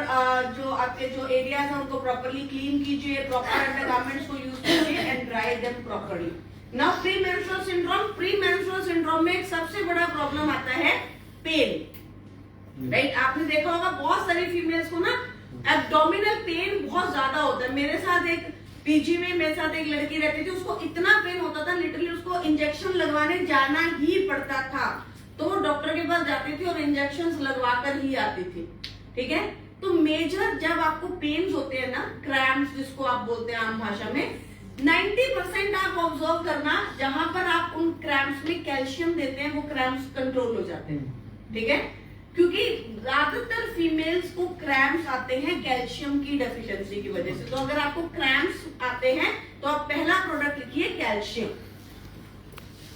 जो आपके जो एरियाज हैं उनको प्रॉपर्ली क्लीन कीजिए, प्रॉपर अंडरगारमेंट्स को यूज कीजिए and dry them properly. Now pre menstrual syndrome, pre menstrual syndrome में एक सबसे बड़ा प्रॉब्लम आता है पेन, राइट? आपने देखा होगा बहुत सारी फीमेल्स को ना एब्डोमिनल पेन बहुत ज्यादा होता है। मेरे साथ एक पीजी में मेरे साथ एक लड़की रहती थी, उसको इतना पेन होता था, लिटरली उसको इंजेक्शन लगवाने जाना ही पड़ता था। तो वो डॉक्टर के पास जाती थी और इंजेक्शंस लगवा कर ही आती थी, ठीक है? तो मेजर जब आपको पेन्स होते हैं ना, क्रैम्प्स जिसको आप बोलते हैं आम भाषा में, 90% आप ऑब्जर्व करना, जहां पर आप उन क्रैम्प्स में कैल्शियम देते हैं वो क्रैम्प्स कंट्रोल हो जाते हैं, ठीक है? क्योंकि ज्यादातर फीमेल्स को क्रैम्प्स आते हैं कैल्शियम की डेफिशिएंसी की वजह से। तो अगर आपको क्रैम्प्स आते हैं तो आप पहला प्रोडक्ट लिखिए कैल्शियम,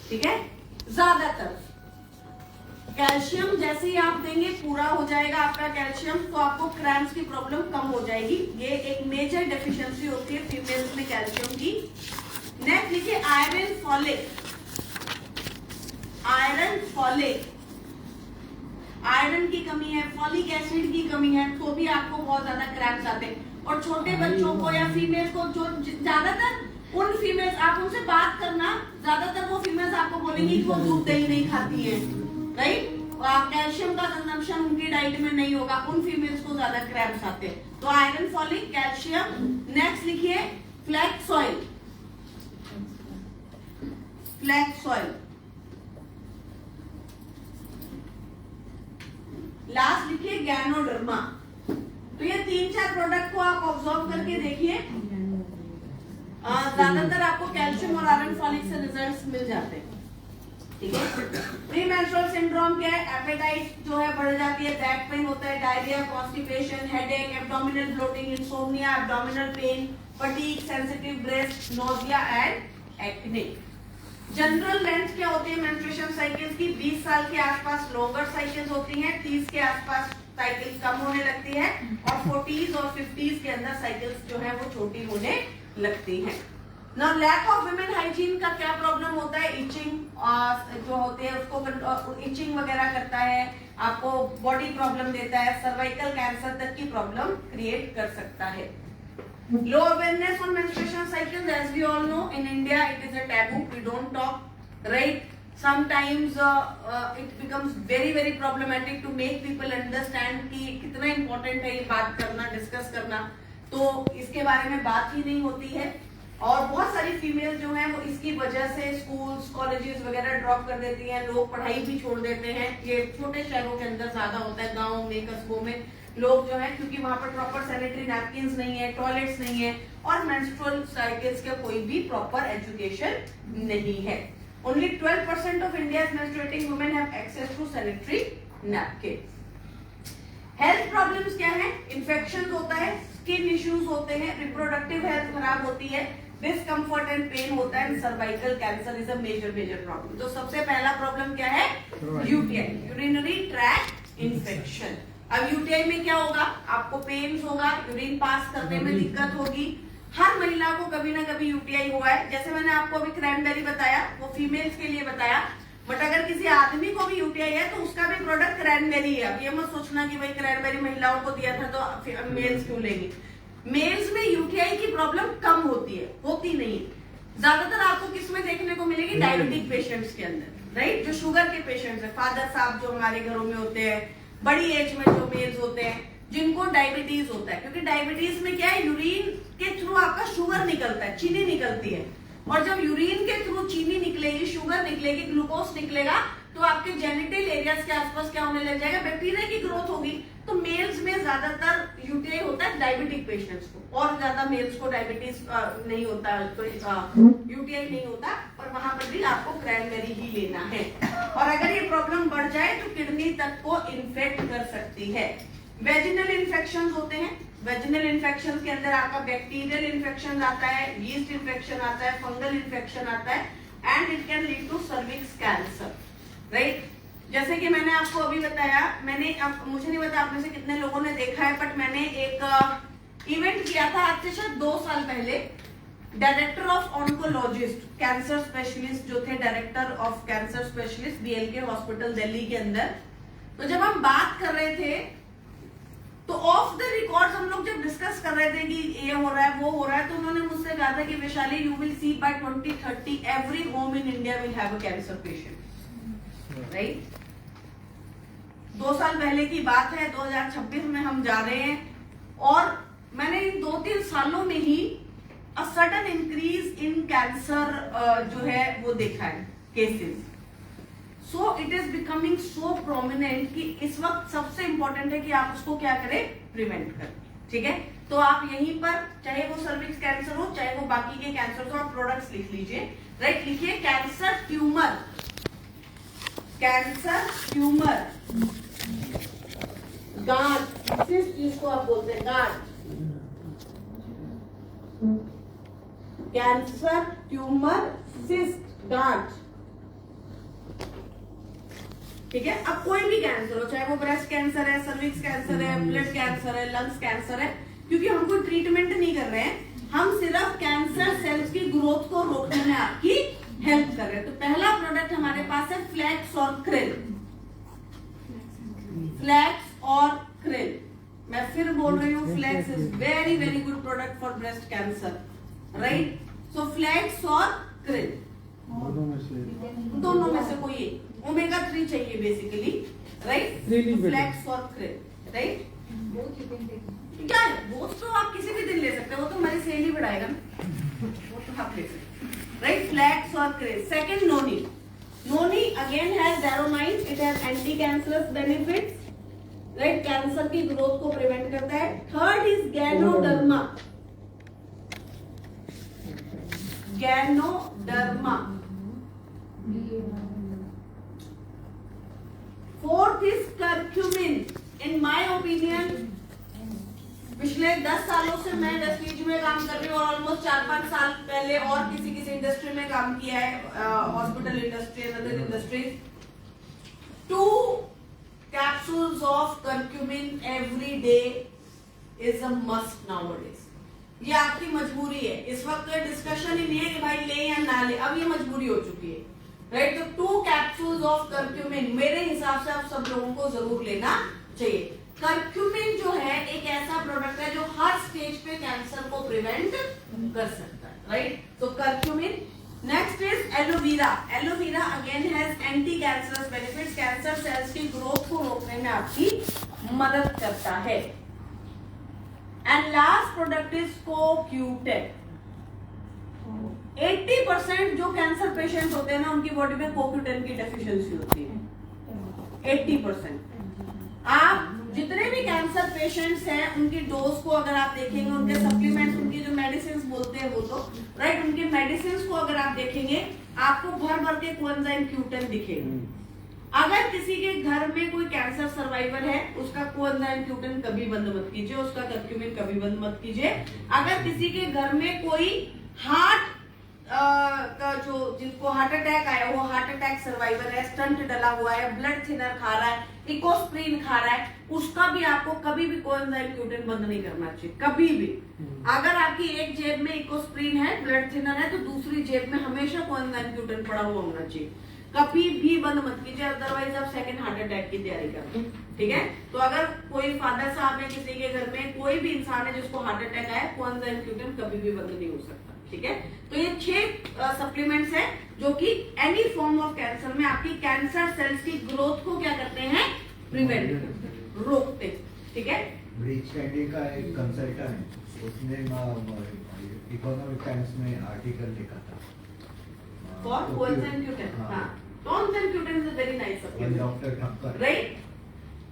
ठीक है? ज्यादातर कैल्शियम जैसे ही आप देंगे पूरा हो जाएगा आपका कैल्शियम, तो आपको क्रैम्प्स की प्रॉब्लम कम हो जाएगी। ये एक मेजर डेफिशिएंसी होती है फीमेल्स में कैल्शियम की। नेक्स्ट लिखिए iron folic, iron folic, iron की कमी है, फॉलिक एसिड की कमी है, तो भी आपको बहुत ज्यादा क्रैम्प्स आते हैं। और छोटे बच्चों को या फीमेल्स को, जो ज्यादातर उन फीमेल्स, आप उनसे बात करना, ज्यादातर वो फीमेल्स आपको बोलेंगी कि वो दूध दही नहीं खाती है, राइट? कैल्शियम का कंजम्पशन उनकी डाइट में नहीं होगा, उन फीमेल्स को ज्यादा क्रैम्प्स आते हैं। तो आयरन, फॉलिक, कैल्शियम। नेक्स्ट लिखिए flax oil, flax oil. Last लिखिए गैनोडर्मा। तो ये 3-4 प्रोडक्ट को आप ऑब्जर्व करके देखिए, ज्यादातर आपको कैल्शियम और आयरन फॉलिक से रिजल्ट्स मिल जाते हैं, ठीक है? प्री मेंस्ट्रुअल सिंड्रोम क्या है? एपेटाइट जो है बढ़ जाती है, बैक पेन होता है, diarrhoea, constipation, headache, abdominal bloating, insomnia, abdominal pain, fatigue, sensitive breast, nausea and acne. General length क्या होती है मेंस्ट्रुएशन साइकिल्स की? 20 साल के आसपास लॉन्गर साइकिल्स होती हैं, 30 के आसपास साइकिल्स कम होने लगती है, और 40s और 50s के अंदर साइकिल्स जो है वो छोटी होने लगती हैं। ना लैक ऑफ विमेन हाइजीन का क्या प्रॉब्लम होता है? इचिंग जो होते हैं उसको इचिंग वगैरह करता है, आपको बॉडी प्रॉब्लम देता है, सर्वाइकल कैंसर तक की प्रॉब्लम क्रिएट कर सकता है। Low awareness on menstruation cycles, as we all know, in India it is a taboo. We don't talk, right? Sometimes it becomes very very problematic to make people understand कि कितना important है ये बात करना, डिस्कस करना। तो इसके बारे में बात ही नहीं होती है। और बहुत सारी फीमेल जो है वो इसकी वजह से स्कूल्स कॉलेजेस वगैरह ड्रॉप कर देती हैं, लोग पढ़ाई भी छोड़ देते हैं। ये छोटे शहरों के अंदर ज्यादा होता है, गाँव में कस्बों में लोग जो है, क्योंकि वहां पर प्रॉपर सैनिटरी नैपकिन्स नहीं है, टॉयलेट्स नहीं है और मेंस्ट्रुअल साइकिल्स का कोई भी प्रॉपर एजुकेशन नहीं है। Only 12% of India's menstruating women have access to sanitary napkins. Health problems क्या है? इन्फेक्शन होता है, स्किन इश्यूज होते हैं, रिप्रोडक्टिव हेल्थ खराब होती है, डिस्कम्फर्ट एंड पेन होता है, cervical cancer is a major problem. तो सबसे पहला प्रॉब्लम क्या है? UTI, urinary tract infection. अब यूटीआई में क्या होगा? आपको पेन्स होगा, यूरिन पास करने में दिक्कत होगी। हर महिला को कभी ना कभी यूटीआई हुआ है। जैसे मैंने आपको अभी क्रैनबेरी बताया, वो फीमेल्स के लिए बताया, बट अगर किसी आदमी को भी यूटीआई है तो उसका भी प्रोडक्ट क्रैनबेरी है। अब ये मत सोचना कि भाई क्रैनबेरी महिलाओं को दिया था तो मेल्स क्यों लेंगे। मेल्स में यूटीआई की प्रॉब्लम कम होती है, होती नहीं। ज्यादातर आपको किसमें देखने को मिलेगी? डायबिटिक पेशेंट्स के अंदर, राइट? जो शुगर के पेशेंट्स है, फादर साहब जो हमारे घरों में होते हैं, बड़ी एज में जो मेल्स होते हैं जिनको डायबिटीज होता है, क्योंकि डायबिटीज में क्या है? यूरिन के थ्रू आपका शुगर निकलता है, चीनी निकलती है, और जब यूरिन के थ्रू चीनी निकलेगी, शुगर निकलेगी, ग्लूकोज निकलेगा, तो आपके जेनिटल एरियाज के आसपास क्या होने लग जाएगा? बैक्टीरिया की ग्रोथ होगी। तो मेल्स में ज्यादातर यूटीआई होता है डायबिटिक पेशेंट्स को, और ज्यादा मेल्स को डायबिटीज नहीं होता, तो यूटीआई नहीं होता, और वहां पर भी आपको क्रैनबेरी ही लेना है। और अगर ये प्रॉब्लम बढ़ जाए तो किडनी तक को इन्फेक्ट कर सकती है। वेजिनल इन्फेक्शन होते हैं। वेजिनल इन्फेक्शन के अंदर आपका बैक्टीरियल इन्फेक्शन आता है, यीस्ट इन्फेक्शन आता है, फंगल इन्फेक्शन आता है, and it can lead to cervix cancer, right? जैसे कि मैंने आपको अभी बताया, मुझे नहीं पता आप में से कितने लोगों ने देखा है, बट मैंने एक इवेंट किया था आज से शायद 2 साल पहले। Director of oncologist, cancer specialist जो थे, director of cancer specialist BLK hospital Delhi के अंदर। तो जब हम बात कर रहे थे तो ऑफ द रिकॉर्ड हम लोग जब डिस्कस कर रहे थे कि ये हो रहा है वो हो रहा है, तो उन्होंने मुझसे कहा था कि Vaishali, you will see by 2030 every home in India will have a cancer patient, right? 2 साल पहले की बात है, 2026 में हम जा रहे हैं, और मैंने इन 2-3 सालों में ही a sudden increase in cancer जो है वो देखा है, cases. So it is becoming so prominent कि इस वक्त सबसे इंपॉर्टेंट है कि आप उसको क्या करें? प्रिवेंट करें, ठीक है? तो आप यहीं पर, चाहे वो सर्विक्स कैंसर हो, चाहे वो बाकी के कैंसर हो, आप प्रोडक्ट्स लिख लीजिए, राइट? लिखिए कैंसर ट्यूमर, कैंसर ट्यूमर, गांठ, जिसको आप बोलते हैं गांठ, कैंसर ट्यूमर, सिस्ट, गांठ, ठीक है? अब कोई भी कैंसर हो, चाहे वो ब्रेस्ट कैंसर है, सर्विक्स कैंसर है, ब्लड कैंसर है, लंग्स कैंसर है, क्योंकि हम कोई ट्रीटमेंट नहीं कर रहे हैं, हम सिर्फ कैंसर सेल्स की ग्रोथ को रोकने में आपकी हेल्प कर रहे हैं। तो पहला प्रोडक्ट हमारे पास है फ्लैक्स और क्रिल, फ्लैक्स और क्रिल। मैं फिर बोल रही हूँ, flax is very very good product for breast cancer, right? So flax और क्रिल, दोनों में से कोई एक, ओमेगा 3 चाहिए बेसिकली, राइट? फ्लैक्स और क्रिल, राइट? क्या है वो? तो आप किसी भी दिन ले सकते हैं, वो तो हमारी सेल ही बढ़ाएगा ना, वो तो आप ले सकते हैं, राइट? फ्लैक्स और krill. Second, noni. Noni again has xeronine, it has anti cancerous benefits, right? Cancer की ग्रोथ को प्रिवेंट करता है। Third is ganoderma, ganoderma. Fourth is curcumin. In my opinion, पिछले 10 सालों से मैं वेस्टीज में काम कर रही हूँ, और ऑलमोस्ट 4-5 साल पहले और किसी इंडस्ट्री में काम किया है, hospital industry, other industries. 2 capsules of curcumin every day is a must nowadays. ये आपकी मजबूरी है। इस वक्त डिस्कशन ही नहीं है कि भाई ले या ना ले, अब ये मजबूरी हो चुकी है, राइट? तो 2 कैप्सूल्स ऑफ कर्क्यूमिन मेरे हिसाब से आप सब लोगों को जरूर लेना चाहिए। कर्क्यूमिन जो है एक ऐसा प्रोडक्ट है जो हर स्टेज पे कैंसर को प्रिवेंट कर सकता है, राइट? तो curcumin. Next is aloe vera. Aloe vera again has anti cancerous benefits, cancer cells की ग्रोथ को रोकने में आपकी मदद करता है। And last product is CoQ10। 80% जो कैंसर पेशेंट्स होते हैं ना, उनकी बॉडी में CoQ10 की डेफिशिएंसी होती है। 80%। आप जितने भी कैंसर पेशेंट्स हैं, उनकी डोज को अगर आप देखेंगे, उनके सप्लीमेंट्स, उनकी जो मेडिसिन बोलते हैं वो तो राइट, उनके मेडिसिन को अगर आप देखेंगे, आपको भर भर के कोएंजाइम Q10 दिखेगा। अगर किसी के घर में कोई कैंसर सर्वाइवर है, उसका कोएंजाइम Q10 कभी बंद मत कीजिए, उसका कर्क्यूमिन कभी बंद मत कीजिए। अगर किसी के घर में कोई हार्ट का जो जिनको हार्ट अटैक आया, वो हार्ट अटैक सर्वाइवर है, स्टंट डला हुआ है, ब्लड थिनर खा रहा है, इकोस्प्रिन खा रहा है, उसका भी आपको कभी भी कोएंजाइम Q10 बंद नहीं करना चाहिए, कभी भी। अगर आपकी एक जेब में इकोस्प्रिन है, ब्लड थिनर है, तो दूसरी जेब में हमेशा कोएंजाइम Q10 पड़ा हुआ होना चाहिए, कभी भी बंद मत कीजिए, अदरवाइज आप सेकंड हार्ट अटैक की तैयारी करते हैं। ठीक है, तो अगर कोई फादर साहब है, किसी के घर में कोई भी इंसान है जिसको हार्ट अटैक आया, कोएंजाइम Q10 कभी भी बंद नहीं हो सकता। ठीक है, तो ये 6 सप्लीमेंट्स हैं जो कि एनी फॉर्म ऑफ कैंसर में आपकी कैंसर सेल्स की ग्रोथ को क्या करते हैं, प्रिवेंट करते हैं, रोकते हैं। ठीक है, ब्रिज कैंडी का एक कंसल्टेंट, उसने इकोनॉमिक टाइम्स में आर्टिकल लिखा था फॉर कोएंजाइम Q10। हाँ, coenzyme Q10 is a very nice supplement, doctor Thakkar, right.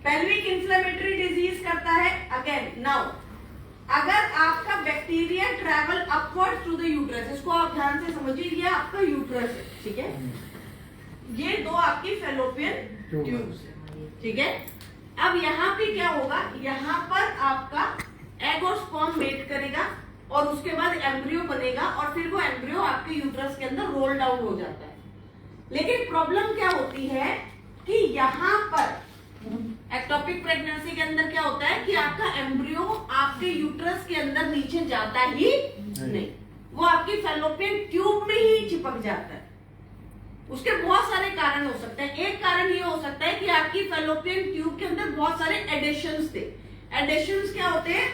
Pelvic inflammatory disease करता है। अगेन नाउ, अगर आपका bacteria travel upward through the uterus, इसको आप ध्यान से समझिए, ये आपका यूट्रस है। ठीक है, ये 2 आपकी फेलोपियन ट्यूब्स है। ठीक है, अब यहाँ पे क्या होगा, यहाँ पर आपका एग और स्पर्म मेट करेगा और उसके बाद एम्ब्रियो बनेगा और फिर वो एम्ब्रियो आपके यूट्रस के अंदर रोल डाउन हो जाता है। लेकिन प्रॉब्लम क्या होती है कि यहाँ पर एक्टोपिक प्रेगनेंसी के अंदर क्या होता है कि आपका एम्ब्रियो आपके यूट्रस के अंदर नीचे जाता ही नहीं, वो आपकी फेलोपियन ट्यूब में ही चिपक जाता है। उसके बहुत सारे कारण हो सकते हैं। एक कारण ये हो सकता है कि आपकी फेलोपियन ट्यूब के अंदर बहुत सारे एडिशंस थे। एडिशंस क्या होते हैं,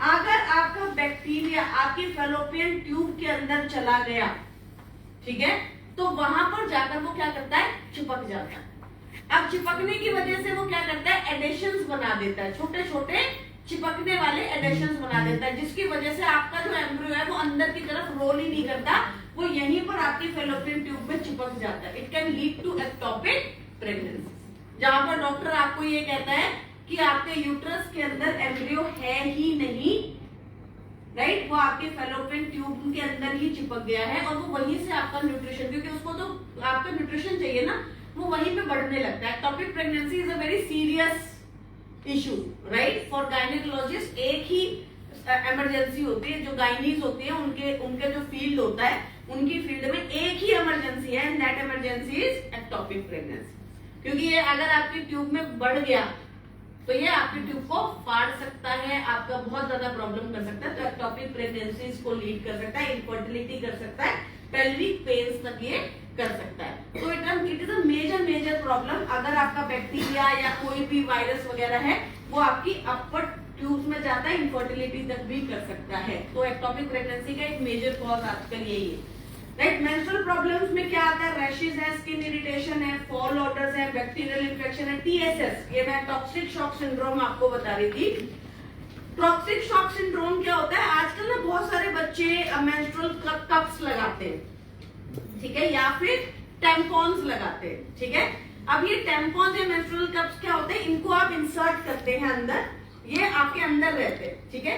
अगर आपका बैक्टीरिया आपकी फेलोपियन ट्यूब के अंदर चला गया, ठीक है, तो वहां पर जाकर वो क्या करता है, चिपक जाता है। अब चिपकने की वजह से वो क्या करता है, एडिशंस बना देता है, छोटे छोटे चिपकने वाले एडिशंस बना देता है, जिसकी वजह से आपका जो एम्ब्रियो है वो अंदर की तरफ रोल ही नहीं करता, वो यहीं पर आपकी फेलोपियन ट्यूब में चिपक जाता है। It can lead to ectopic pregnancy, जहां पर डॉक्टर आपको ये कहता है कि आपके यूट्रस के अंदर एम्ब्रियो है ही नहीं, राइट, वो आपके फेलोपियन ट्यूब के अंदर ही चिपक गया है और वो वहीं से आपका न्यूट्रिशन, क्योंकि उसको तो आपका न्यूट्रिशन चाहिए ना, वो वहीं पे बढ़ने लगता है। Ectopic pregnancy is a very serious issue, right, for gynaecologist. एक ही इमरजेंसी होती है, जो गायनीज होती है उनके जो फील्ड होता है, उनकी फील्ड में एक ही इमरजेंसी है, and that emergency is ectopic pregnancy. क्योंकि ये अगर आपकी ट्यूब में बढ़ गया तो ये आपकी ट्यूब को फाड़ सकता है, आपका बहुत ज्यादा प्रॉब्लम कर सकता है, तो एक्टोपिक प्रेगनेंसी को लीड कर सकता है, इनफर्टिलिटी कर सकता है, पेल्विक पेन्स तक ये कर सकता है। तो it is a major problem. अगर आपका बैक्टीरिया या कोई भी वायरस वगैरह है वो आपकी अपर ट्यूब्स में जाता है, इनफर्टिलिटी तक भी कर सकता है। तो एक्टोपिक प्रेगनेंसी का एक मेजर कॉज आजकल यही है, राइट। मेंस्ट्रुअल प्रॉब्लम्स में क्या आता है, रैशेस है, स्किन इरिटेशन है, फॉल ऑर्डर्स है, बैक्टीरियल इन्फेक्शन है, TSS, ये मैं टॉक्सिक शॉक सिंड्रोम आपको बता रही थी। टॉक्सिक शॉक सिंड्रोम क्या होता है, आजकल ना बहुत सारे बच्चे मेंस्ट्रुअल कप्स लगाते हैं, ठीक है, या फिर टेम्पॉन्स लगाते हैं, ठीक है। अब ये टेम्पॉन्स या मेंस्ट्रुअल कप्स क्या होते हैं, इनको आप इंसर्ट करते हैं अंदर, ये आपके अंदर रहते हैं, ठीक है।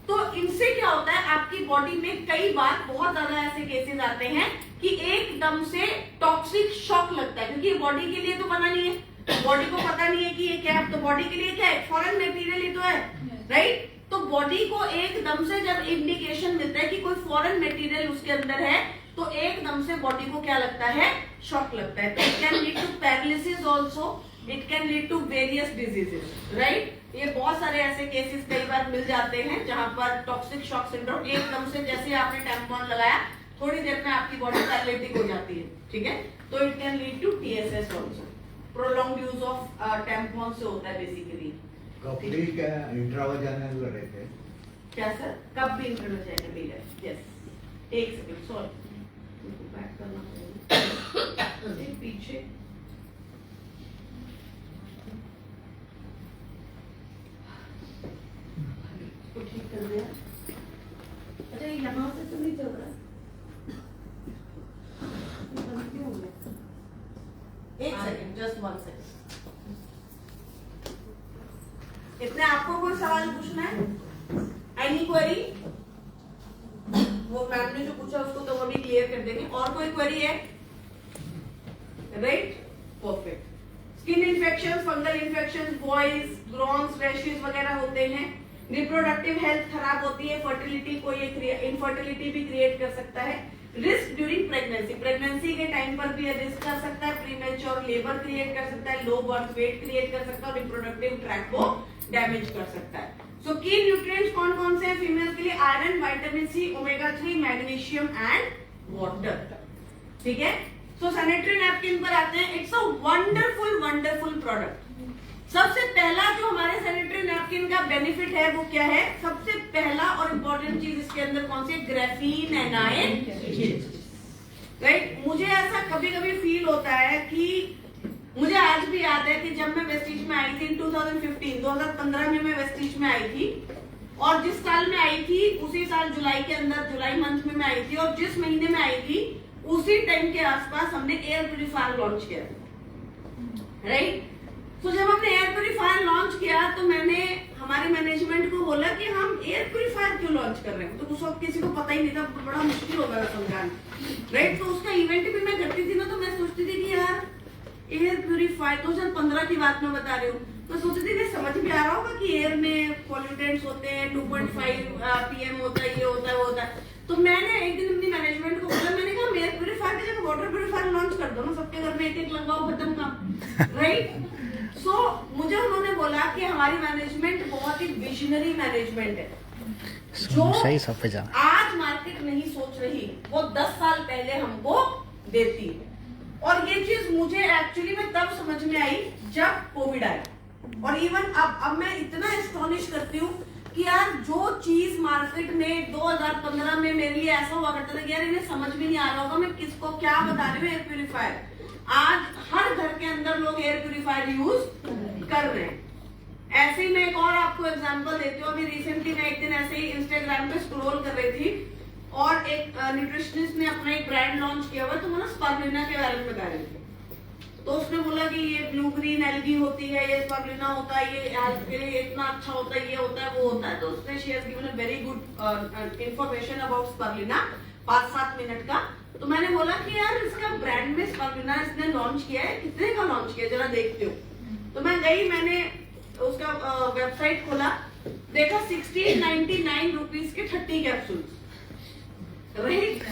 तो इनसे क्या होता है, आपकी बॉडी में कई बार बहुत ज्यादा ऐसे केसेस आते हैं कि एकदम से टॉक्सिक शॉक लगता है, क्योंकि बॉडी के लिए तो बना नहीं है, बॉडी को पता नहीं है कि ये क्या है, तो बॉडी के लिए क्या है, फॉरेन मटेरियल ही तो है, राइट। तो बॉडी को एकदम से जब इंडिकेशन मिलता है कि कोई फॉरेन मटेरियल उसके अंदर है, तो एकदम से बॉडी को क्या लगता है, शॉक लगता है। तो it can lead to paralysis also, it can lead to various diseases, right. ये बहुत सारे ऐसे केसेस कई बार मिल जाते हैं जहां पर टॉक्सिक शॉक सिंड्रोम एकदम से, जैसे आपने टेम्पॉन लगाया थोड़ी देर में आपकी बॉडी पैरालिटिक हो जाती है, ठीक है। तो it can lead to TSS also, prolonged use of tampon से होता है बेसिकली। कपड़े क्या इंट्रावाजाइनल रहते हैं क्या सर, कब भी इंट्रावाजाइनल है, यस। एक सेकंड, सॉरी, बैक करना पड़ेगा पीछे। तो ठीक एक सेकंड, जस्ट 1 सेकंड। इतने आपको कोई सवाल पूछना है? Any query? वो मैम ने जो पूछा उसको तो वो भी क्लियर कर देंगे। और कोई क्वेरी है? Right, perfect. Skin infection, fungal infection, boys groins, rashes वगैरह होते हैं। रिप्रोडक्टिव हेल्थ खराब होती है, फर्टिलिटी को ये इनफर्टिलिटी भी क्रिएट कर सकता है। रिस्क ड्यूरिंग प्रेगनेंसी, प्रेगनेंसी के टाइम पर भी रिस्क कर सकता है। प्रीमेच्योर लेबर क्रिएट कर सकता है, लो बर्थ वेट क्रिएट कर सकता है और रिप्रोडक्टिव ट्रैक को डैमेज कर सकता है। सो की न्यूट्रिएंट्स कौन कौन से हैं फीमेल्स के लिए? Iron, vitamin C, omega 3, magnesium and water. ठीक है, सो सैनिटरी नैपकिन पर आते हैं। It's a wonderful wonderful product. सबसे पहला जो हमारे सैनिटरी नैपकिन का बेनिफिट है वो क्या है? सबसे पहला और इम्पोर्टेंट चीज इसके अंदर कौन सी? Graphene anion. राइट, मुझे ऐसा कभी कभी फील होता है कि मुझे आज भी याद है कि जब मैं वेस्टिज में आई थी 2015 में मैं वेस्टिज में आई थी, और जिस साल में आई थी उसी साल जुलाई के अंदर, जुलाई मंथ में मैं आई थी, और जिस महीने में आई थी उसी टाइम के आसपास हमने एयर प्यूरिफायर लॉन्च किया था। राइट, तो जब हमने एयर प्यूरिफायर लॉन्च किया तो मैंने हमारे मैनेजमेंट को बोला कि हम एयर प्यूरिफायर क्यों लॉन्च कर रहे हैं। तो उस वक्त किसी को पता ही नहीं था, बड़ा मुश्किल हो गया समझाना। राइट, तो उसका इवेंट भी मैं करती थी ना, तो मैं सोचती थी कि यार एयर प्यूरिफायर, 2015 की बात मैं बता रही हूँ, तो सोचती थी समझ भी आ रहा होगा कि एयर में पॉल्यूटेंट्स होते हैं, 2.5 PM होता है, ये होता है, वो होता है। तो मैंने एक दिन अपनी मैनेजमेंट को बोला, मैंने कहा एयर प्यूरिफायर की जगह वाटर प्यूरिफायर लॉन्च कर दो ना, सबके घर में एक लगवाओ, खत्म काम। राइट, सो मुझे उन्होंने बोला कि हमारी मैनेजमेंट बहुत ही विजनरी मैनेजमेंट है, जो सही सब पे जा आज मार्केट नहीं सोच रही वो 10 साल पहले हमको देती है। और ये चीज मुझे एक्चुअली में तब समझ में आई जब कोविड आया। और इवन अब मैं इतना एस्टॉनिश करती हूँ कि यार जो चीज मार्केट में 2015 में मेरे लिए ऐसा हुआ करता था कि यार इन्हें समझ में नहीं आ रहा होगा मैं किसको क्या बता रही हूँ एयर प्यूरिफायर, आज हर घर के अंदर लोग एयर प्यूरिफायर यूज कर रहे हैं। ऐसे ही मैं एक और आपको एग्जांपल देती हूँ। अभी रिसेंटली मैं एक दिन ऐसे ही इंस्टाग्राम पे स्क्रॉल कर रही थी और एक न्यूट्रिशनिस्ट ने अपना एक ब्रांड लॉन्च किया हुआ, तो वो ना स्पारुलिना के बारे में बता रही थी। तो उसने बोला कि ये ब्लू ग्रीन एल्गी होती है, ये स्पारुलिना होता है, ये हेल्थ के लिए इतना अच्छा होता है, ये होता है, वो होता है। तो उसने she has given a very good information about spirulina, 5-7 minute का। तो मैंने बोला कि यार इसका ब्रांड में स्पारुलिना इसने लॉन्च किया है, कितने का लॉन्च किया जरा देखते हो। तो मैं गई, मैंने उसका वेबसाइट खोला, देखा 1699 रुपीज के 30 कैप्सूल्स। राइट,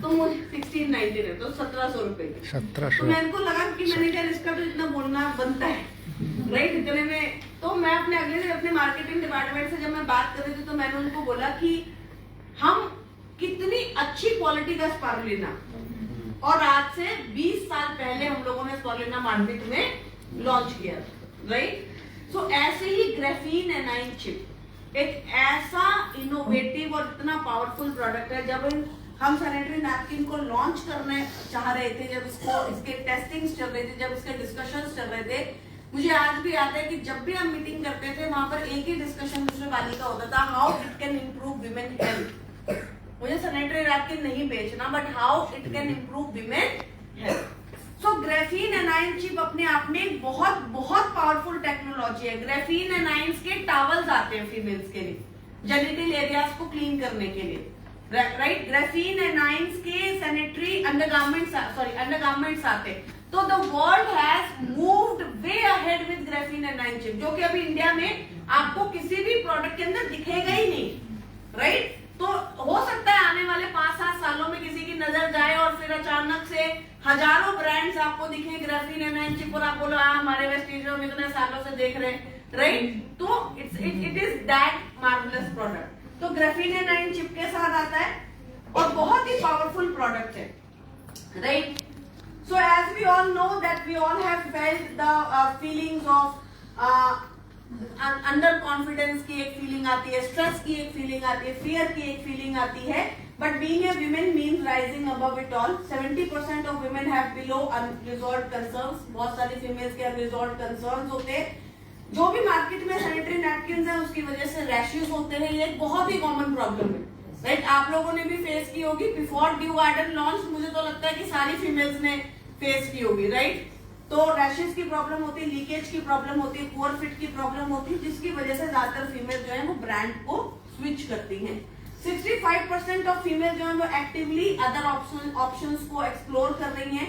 तो मुझे 1699 तो 1700 रुपए की। 1700। तो मेरे को लगा कि मैंने क्या इसका तो इतना बोलना बनता है, राइट, इतने में। तो मैं अपने अगले दिन अपने मार्केटिंग डिपार्टमेंट से जब मैं बात कर रही थी तो मैंने उनको बोला कि हम कितनी अच्छी क्वालिटी का स्पारुलिना, और आज से 20 साल पहले हम लोगों ने स्पारुलिना मार्केट में लॉन्च किया, राइट। सो ऐसे ही ग्राफीन एनाइन चिप एक ऐसा इनोवेटिव और इतना पावरफुल प्रोडक्ट है। जब हम सैनिटरी नैपकिन को लॉन्च करने चाह रहे थे, जब इसके टेस्टिंग्स चल रहे थे, जब इसके डिस्कशंस चल रहे थे, मुझे आज भी याद है कि जब भी हम मीटिंग करते थे वहां पर एक ही डिस्कशन दूसरे वाली का होता था, how it can improve women health. मुझे सैनिटरी नैपकिन नहीं बेचना, but how it can improve women health. So graphene anion chip अपने आप में बहुत बहुत पावरफुल टेक्नोलॉजी है। ग्राफीन एनाइंस के टावल्स आते हैं फीमेल्स के लिए, जेनिटल एरियाज को क्लीन करने के लिए, राइट। ग्राफीन एनाइंस के सैनिटरी अंडरगारमेंट्स आते हैं। तो the world has moved way ahead with graphene anion chip, जो कि अभी इंडिया में आपको किसी भी प्रोडक्ट के अंदर दिखेगा ही नहीं, राइट। तो हो सकता है आने वाले 5-7 सालों में किसी की नजर जाए और फिर अचानक से हजारों ब्रांड्स आपको दिखे ग्राफीन एनाइन चिप, और आप बोलो हमारे वेस्टिज में इतने सालों से देख रहे हैं, राइट। तो it is that marvellous product. तो ग्राफीन एनाइन चिप के साथ आता है और बहुत ही पावरफुल प्रोडक्ट है, right. So as we all know that we all have felt the feelings of under confidence की एक फीलिंग आती है, स्ट्रेस की एक फीलिंग आती है, फियर की एक फीलिंग आती है। But being a women means rising above it all. 70% of women have below unresolved concerns. बहुत सारी फीमेल्स के अनरिजॉल्व्ड कंसर्न्स होते हैं। जो भी मार्केट में सैनिटरी नैपकिन्स है उसकी वजह से रैशेस होते हैं, ये एक बहुत ही कॉमन प्रॉब्लम है, राइट। आप लोगों ने भी फेस की होगी। बिफोर ड्यू गार्डन लॉन्च मुझे तो लगता है कि सारी फीमेल्स ने फेस की होगी, राइट। तो रैशेस की प्रॉब्लम होती है, लीकेज की प्रॉब्लम होती है, पुअर फिट की प्रॉब्लम होती है, जिसकी वजह से ज्यादातर फीमेल जो है वो ब्रांड को स्विच करती हैं। 65% ऑफ फीमेल जो है वो एक्टिवली अदर ऑप्शंस को एक्सप्लोर कर रही हैं।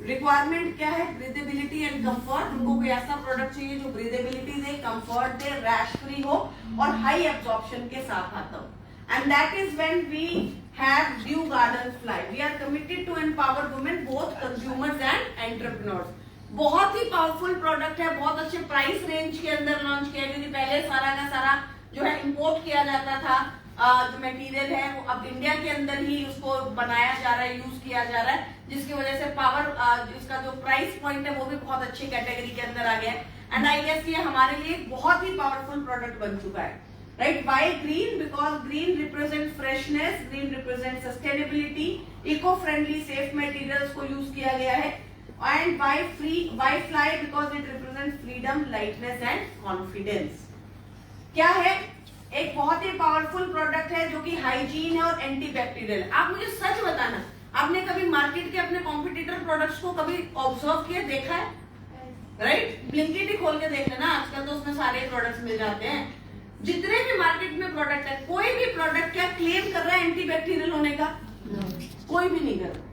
रिक्वायरमेंट क्या है? Breathability and comfort. उनको कोई ऐसा प्रोडक्ट चाहिए जो ब्रीदेबिलिटी दे, कंफर्ट दे, रैश फ्री हो और हाई एब्जॉर्प्शन के साथ आता हो। And that is when we have dew garden fly. We are committed to empower women both consumers and entrepreneurs. बहुत ही पावरफुल प्रोडक्ट है, बहुत अच्छे प्राइस रेंज के अंदर लॉन्च किया, क्योंकि पहले सारा का सारा जो है इंपोर्ट किया जाता था। जो मटेरियल है वो अब इंडिया के अंदर ही उसको बनाया जा रहा है, यूज किया जा रहा है, जिसकी वजह से पावर इसका जो प्राइस पॉइंट है वो भी बहुत अच्छी कैटेगरी के अंदर आ गया है। एंड आई गेस ये हमारे लिए बहुत ही पावरफुल प्रोडक्ट बन चुका है, right. Why green? Because green represent freshness, green represent sustainability, eco friendly safe materials को यूज किया गया है। And why fly? Because it represent freedom, lightness and confidence. क्या है? एक बहुत ही पावरफुल प्रोडक्ट है जो कि हाइजीन है और एंटीबैक्टीरियल। आप मुझे सच बताना, आपने कभी मार्केट के अपने कॉम्पिटिटर प्रोडक्ट्स को कभी ऑब्जर्व किया, देखा है? राइट? ब्लिंकिट ही खोल के देख लेना, आजकल तो उसमें सारे प्रोडक्ट्स मिल जाते हैं। जितने भी मार्केट में प्रोडक्ट है, कोई भी प्रोडक्ट क्या क्लेम कर रहा है एंटीबैक्टीरियल होने का? कोई भी नहीं कर रहा,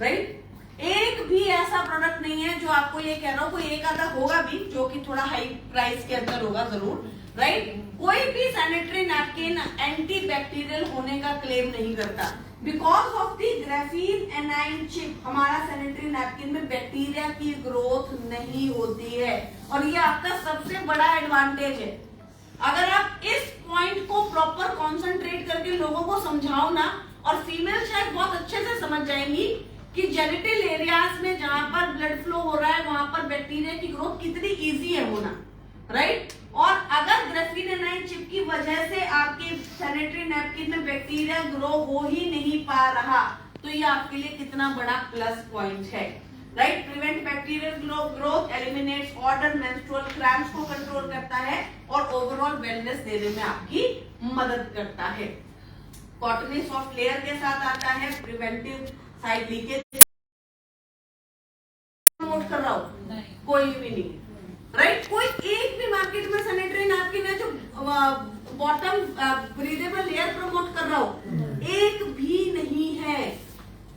राइट। एक भी ऐसा प्रोडक्ट नहीं है जो आपको ये कह रहा हो, कोई एक आधा होगा भी जो कि थोड़ा हाई प्राइस के अंदर होगा जरूर, राइट। कोई भी सैनिटरी नैपकिन एंटीबैक्टीरियल होने का क्लेम नहीं करता। Because of the graphene anion chip, हमारा सैनिटरी नैपकिन में बैक्टीरिया की ग्रोथ नहीं होती है, और ये आपका सबसे बड़ा एडवांटेज है। अगर आप इस पॉइंट को प्रॉपर कॉन्सेंट्रेट करके लोगों को समझाओ ना, और फीमेल शायद बहुत अच्छे से समझ जाएंगी कि जेनिटल एरियाज में जहां पर ब्लड फ्लो हो रहा है वहां पर बैक्टीरिया की ग्रोथ कितनी इजी है होना, राइट। और अगर ग्राफीन एनाइन चिप की वजह से आपके सैनिटरी नैपकिन में बैक्टीरिया ग्रो हो ही नहीं पा रहा, तो ये आपके लिए कितना बड़ा प्लस पॉइंट है, right. Prevent bacterial growth, eliminates order menstrual cramps को कंट्रोल करता है और ओवरऑल वेलनेस देने में आपकी मदद करता है। कॉटनी सॉफ्ट लेयर के साथ आता है, प्रिवेंटिव साइड लीकेज प्रमोट कर रहा हूं, कोई भी नहीं, राइट। कोई एक भी मार्केट में सैनिटरी नैपकिन है जो बॉटम ब्रीदेबल लेयर प्रमोट कर रहा हो, एक भी नहीं है,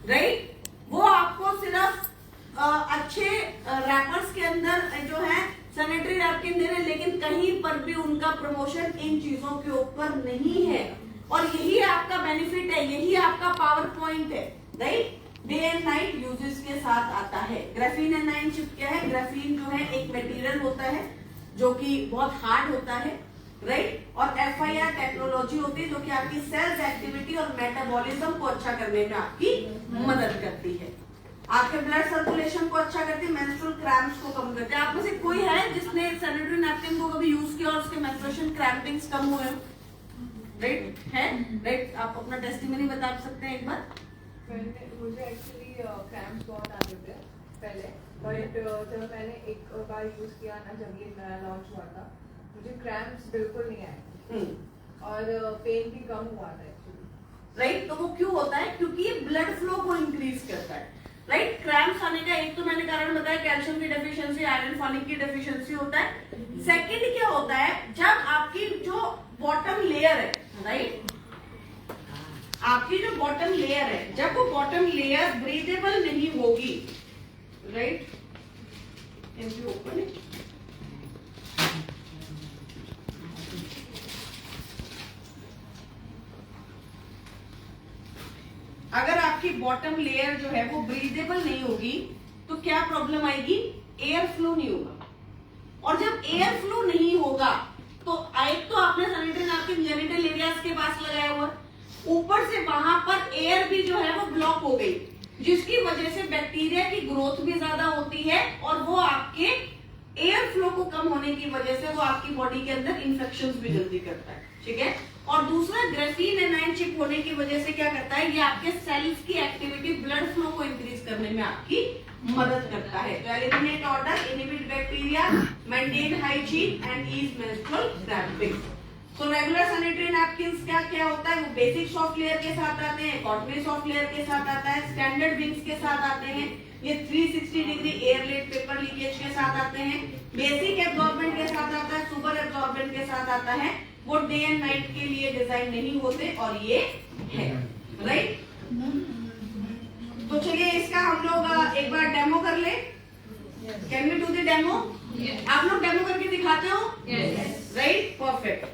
राइट। वो आपको सिर्फ अच्छे रैपर्स के अंदर जो है सैनिटरी नैपकिन दे रहे हैं, लेकिन कहीं पर भी उनका प्रमोशन इन चीजों के ऊपर नहीं है, और यही आपका बेनिफिट है, यही आपका पावर पॉइंट है, right. Day and night uses के साथ आता है। ग्राफीन एनाइन चिप क्या है? ग्राफीन जो है एक मटेरियल होता है जो कि बहुत हार्ड होता है, राइट। और FIR टेक्नोलॉजी होती है जो कि आपकी सेल्स एक्टिविटी और मेटाबॉलिज्म को अच्छा करने में आपकी मदद करती है, आपके ब्लड सर्कुलेशन को अच्छा करती है, मेंस्ट्रुअल क्रैम्प्स को कम करती है। आप में से कोई है जिसने सैनिटरी नैपकिन को कभी यूज किया और उसके मेंस्ट्रुएशन क्रैम्पिंग्स कम हुए, राइट? है, राइट। आप अपना टेस्टिमनी बता सकते हैं एक बार? मुझे एक्चुअली क्रैम्प्स बहुत आते थे पहले, बट जब मैंने एक बार यूज किया ना, जब ये नया लॉन्च हुआ था, मुझे क्रैम्प्स बिल्कुल नहीं आए और पेन भी कम हुआ था एक्चुअली, राइट। तो वो क्यों होता है? क्योंकि ये ब्लड फ्लो को इंक्रीज करता है, राइट। क्रैम्प्स आने का एक तो मैंने कारण बताया, कैल्शियम की डेफिशिएंसी, आयरन फॉलिक की डेफिशिएंसी होता है। सेकंड क्या होता है? जब आपकी जो बॉटम लेयर है, राइट, आपकी जो बॉटम लेयर है, जब वो बॉटम लेयर ब्रीदेबल नहीं होगी, राइट, ओपन है, अगर आपकी बॉटम लेयर जो है वो ब्रीदेबल नहीं होगी तो क्या प्रॉब्लम आएगी? एयर फ्लो नहीं होगा, और जब एयर फ्लो नहीं होगा तो एक तो आपने सैनिटरी नैपकिन जेनिटल एरियाज के पास लगाया हुआ, ऊपर से वहां पर एयर भी जो है वो ब्लॉक हो गई, जिसकी वजह से बैक्टीरिया की ग्रोथ भी ज्यादा होती है, और वो आपके एयर फ्लो को कम होने की वजह से वो आपकी बॉडी के अंदर इन्फेक्शंस भी जल्दी करता है, ठीक है। और दूसरा, ग्राफीन एनाइन चिप होने की वजह से क्या करता है? ये आपके सेल्स की एक्टिविटी, ब्लड फ्लो को इंक्रीज करने में आपकी मदद करता है। तो eliminate odour, inhibit bacteria, maintain hygiene and ease menstrual cramping. तो रेगुलर सैनिटरी नैपकिन्स क्या क्या होता है? वो बेसिक सॉफ्ट लेयर के साथ आते हैं, कॉटनी सॉफ्ट लेयर के साथ आता है, स्टैंडर्ड विंग्स के साथ आते हैं। ये 360 डिग्री धीरे एयरलेट पेपर लीकेज के साथ आते हैं, बेसिक एब्जॉर्बेंट के साथ आता है, सुपर एब्जॉर्बेंट के साथ आता है। वो डे एंड नाइट के लिए डिजाइन नहीं होते और ये है, राइट। तो चलिए इसका हम लोग एक बार डेमो कर ले। Can we do the demo? आप लोग डेमो करके दिखाते हो? Right, perfect.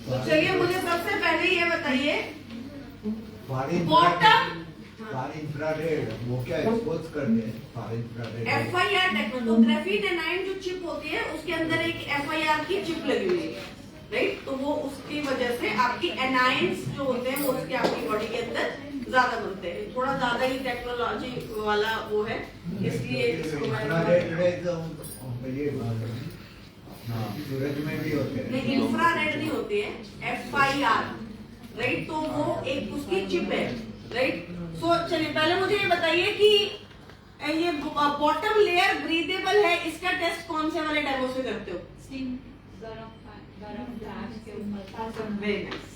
तो चलिए मुझे सबसे पहले ये बताइए, बॉटम फार इंफ्रारेड वो क्या एक्सपोज करते हैं? फार इंफ्रारेड FIR टेक्नोलॉजी, तो ग्राफीन एनाइन जो चिप होती है उसके अंदर एक FIR की चिप लगी हुई है, राइट। तो वो उसकी वजह से आपकी एनाइंस जो होते हैं वो उसके आपकी बॉडी के अंदर ज्यादा बनते हैं। थोड़ा ज्यादा ही टेक्नोलॉजी वाला वो है, इसलिए इसको इंफ्रारेड रेज ये सूरज में भी होते हैं। नहीं, इंफ्रारेड नहीं होती है, FIR, राइट। तो वो एक उसकी चिप है, राइट। सो चलिए पहले मुझे ये बताइए कि ये बॉटम लेयर ब्रीदेबल है, इसका टेस्ट कौन से वाले डेमो से करते हो? Very nice,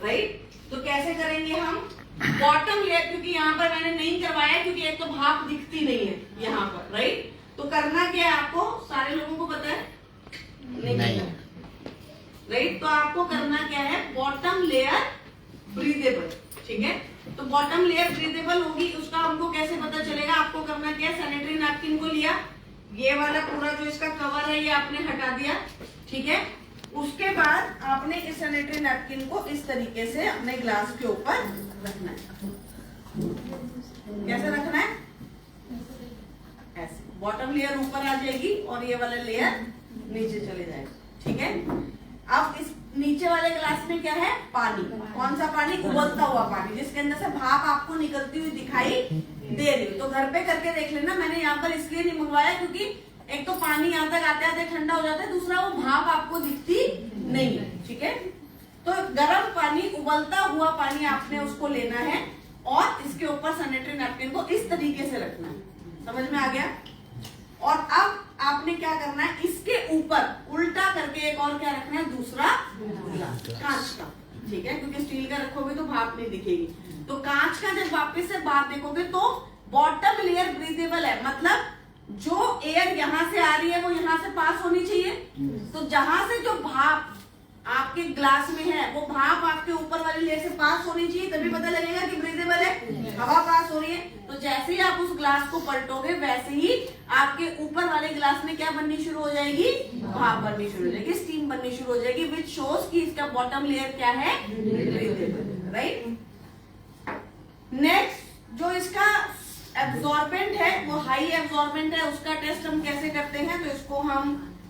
right. तो कैसे करेंगे हम बॉटम लेयर? क्योंकि यहाँ पर मैंने नहीं करवाया क्योंकि एक तो भाप दिखती नहीं है यहाँ पर, राइट। तो करना क्या है आपको? सारे लोगों को पता है? नहीं, राइट। तो आपको करना क्या है? बॉटम लेयर ब्रीदेबल, ठीक है। तो बॉटम लेयर ब्रीदेबल होगी, उसका हमको कैसे पता चलेगा? आपको करना क्या है? सैनिटरी नैपकिन को लिया, ये वाला पूरा जो इसका कवर है ये आपने हटा दिया, ठीक है। उसके बाद आपने इस सैनिटरी नैपकिन को इस तरीके से अपने ग्लास के ऊपर रखना है। कैसे रखना है? ऐसे। बॉटम लेयर ऊपर आ जाएगी और ये वाला लेयर नीचे चले जाएगा, ठीक है। अब इस नीचे वाले ग्लास में क्या है? पानी। कौन सा पानी? उबलता हुआ पानी, जिसके अंदर से भाप आपको निकलती हुई दिखाई दे रही। तो घर पे करके देख लेना। मैंने यहाँ पर इसलिए नहीं मंगवाया क्योंकि एक तो पानी यहाँ तक आते आते ठंडा हो जाता है, दूसरा वो भाप आपको दिखती नहीं है, ठीक है। तो गर्म पानी, उबलता हुआ पानी आपने उसको लेना है और इसके ऊपर सैनिटरी नैपकिन को इस तरीके से रखना है। समझ में आ गया? और अब आपने क्या करना है? इसके ऊपर उल्टा करके एक और क्या रखना है? दूसरा गिलास कांच का, ठीक है। क्योंकि स्टील का रखोगे तो भाप नहीं दिखेगी। तो कांच का जब वापस से बाहर देखोगे तो बॉटम लेयर ब्रीदेबल है, मतलब जो एयर यहाँ से आ रही है वो यहाँ से पास होनी चाहिए। तो जहां से जो भाप आपके ग्लास में है वो भाप आपके ऊपर वाली लेयर से पास होनी चाहिए, तभी पता लगेगा कि ब्रीदेबल है, हवा पास हो रही है। तो जैसे ही आप उस ग्लास को पलटोगे वैसे ही आपके ऊपर वाले ग्लास में क्या बननी शुरू हो जाएगी? भाप बननी शुरू हो जाएगी, स्टीम बननी शुरू हो जाएगी, विच शोज कि इसका बॉटम लेयर क्या है? Breathable, right. नेक्स्ट जो इसका एब्जॉर्बेंट है वो हाई एब्जॉर्बेंट है, उसका टेस्ट हम कैसे करते हैं? तो इसको हम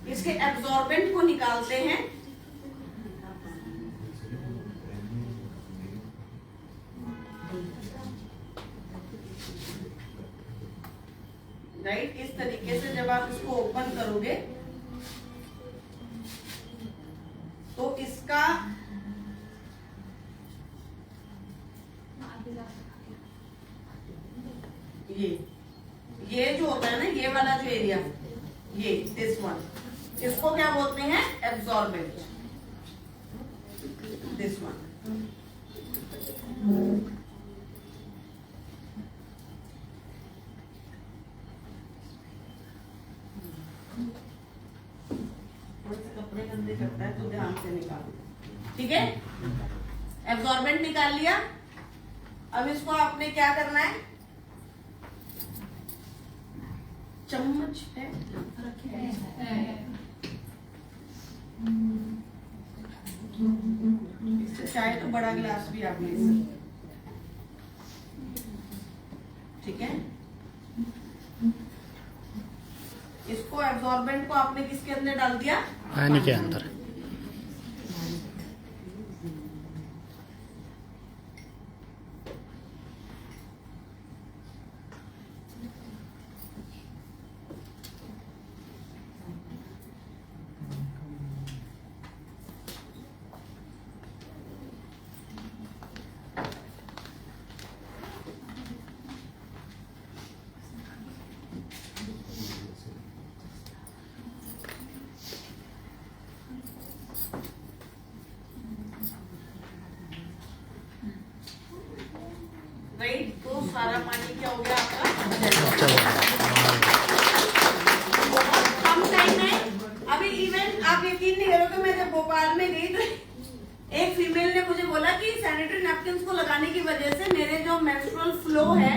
इसके एब्जॉर्बेंट को निकालते हैं। राइट, इस तरीके से जब आप इसको ओपन करोगे तो इसका ये जो होता है ना, ये वाला जो एरिया, ये दिस वन, इसको क्या बोलते हैं? Absorbent, this one. कपड़े गंदे करता है तो ध्यान से निकालो, ठीक है। एब्जॉर्बेंट निकाल लिया। अब इसको आपने क्या करना है? चम्मच है, इससे चाहे तो बड़ा गिलास भी आप ले सकते, ठीक है। इसको एब्जॉर्बेंट को आपने किसके अंदर डाल दिया? पानी के अंदर। राइट, तो सारा पानी क्या हो गया आपका? सैनिटरी नैपकिन को लगाने की वजह से मेरे जो मेंस्ट्रुअल फ्लो है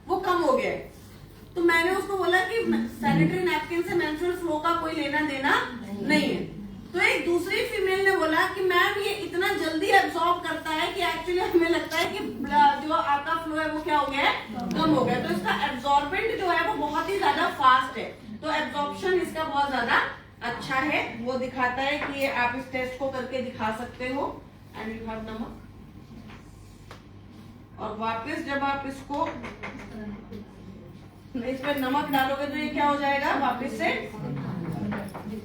वो कम हो गया है। तो मैंने उसको बोला कि सैनिटरी नैपकिन से मेंस्ट्रुअल फ्लो का कोई लेना देना नहीं है। तो एक दूसरी फीमेल ने बोला कि मैम ये इतना जल्दी एब्जॉर्ब करता है कि एक्चुअली हमें लगता है कि जो आपका फ्लो है वो क्या हो गया है, कम हो गया। तो इसका एब्जॉर्बेंट जो है वो बहुत ही ज्यादा फास्ट है, तो एब्जॉर्प्शन इसका बहुत ज्यादा अच्छा है। वो दिखाता है कि ये आप इस टेस्ट को करके दिखा सकते हो। एंड यू हैव नमक, और वापस जब आप इसको इस पर नमक डालोगे तो ये क्या हो जाएगा, वापस से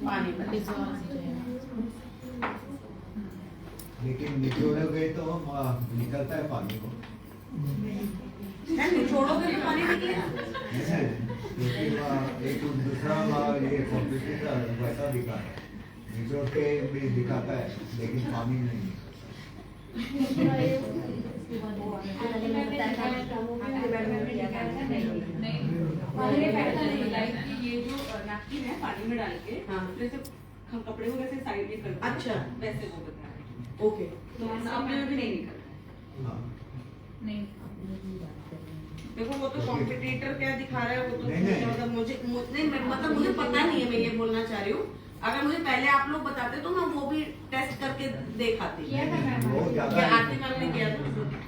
पानी बन। लेकिन निचोड़ोगे तो निकलता है पानी को, निचोड़ोगे तो पानी निकलेगा। क्योंकि एक दूसरा ये कॉम्पिटिटर वैसा दिखा है, निचोड़ के भी दिखाता है लेकिन पानी नहीं निकलता। ये जो नैपकिन है पानी में डाल के, हाँ। जैसे हम कपड़े को वैसे साइड में करते हैं, अच्छा। वैसे वो बता रहे हैं। ओके, तो अपने में भी नहीं निकलता। हाँ। नहीं, देखो वो तो कॉम्पिटिटर क्या दिखा रहा है वो तो नहीं। मतलब मुझे पता नहीं है, मैं ये बोलना चाह रही हूँ। अगर मुझे पहले आप लोग बताते तो मैं वो भी टेस्ट करके देखाती। किया था मैम। वो क्या ज्यादा आरती मैम ने किया था?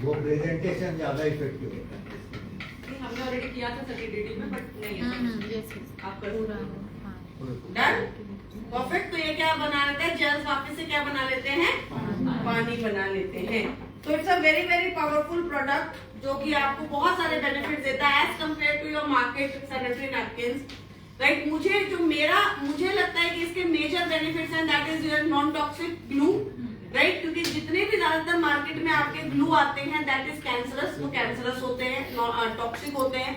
वो प्रेजेंटेशन ज्यादा इफेक्टिव होता है। हमने ऑलरेडी किया था सर्टिफिकेट में, बट नहीं है। आप कर डन, परफेक्ट। तो ये क्या बना लेते हैं, जेल्स वापस से क्या बना लेते हैं, पानी बना लेते हैं। तो it's a very very powerful product जो कि आपको बहुत सारे बेनिफिट देता है as compare to your market sanitary napkins, right. मुझे लगता है कि इसके मेजर बेनिफिट्स हैं, that is your non toxic glue, right. क्योंकि जितने भी ज्यादातर मार्केट में आपके ग्लू आते हैं दैट इज कैंसरस, वो कैंसरस होते हैं, टॉक्सिक होते हैं।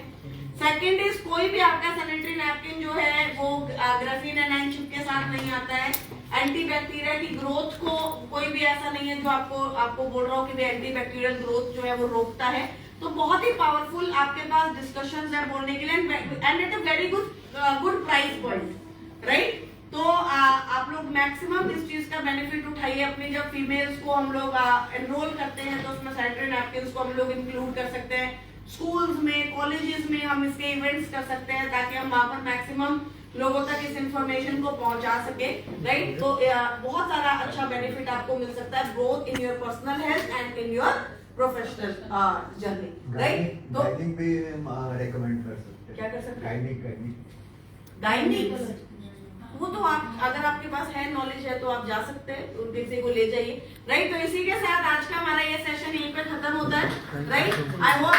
सेकेंड इज कोई भी आपका सैनिटरी नैपकिन जो है वो ग्राफीन एनाइंशिप के साथ नहीं आता है। एंटीबैक्टीरिया की ग्रोथ को कोई भी ऐसा नहीं है जो आपको बोल रहा हो कि एंटी बैक्टीरियल ग्रोथ जो है वो रोकता है। तो बहुत ही पावरफुल आपके पास डिस्कशंस है बोलने के लिए, and at a very good price point, right. तो आप लोग मैक्सिमम इस चीज का बेनिफिट उठाइए। अपनी जब फीमेल्स को हम लोग एनरोल करते हैं तो उसमें सैनिटरी नैपकिन को हम लोग इंक्लूड कर सकते हैं। स्कूल्स में, कॉलेजेस में हम इसके इवेंट्स कर सकते हैं ताकि हम वहां पर मैक्सिमम लोगों तक इस इंफॉर्मेशन को पहुंचा सके, राइट। तो बहुत सारा अच्छा बेनिफिट आपको मिल सकता है both in your personal health and in your professional journey, right. तो गाइनिंग भी रेकमेंड कर सकते हैं। क्या कर सकते हैं? गाइनिक वो तो आप अगर आपके पास है नॉलेज है तो आप जा सकते हैं, तो किसी को ले जाइए, राइट। तो इसी के साथ आज का हमारा ये सेशन यहीं पे खत्म होता है, राइट। I hope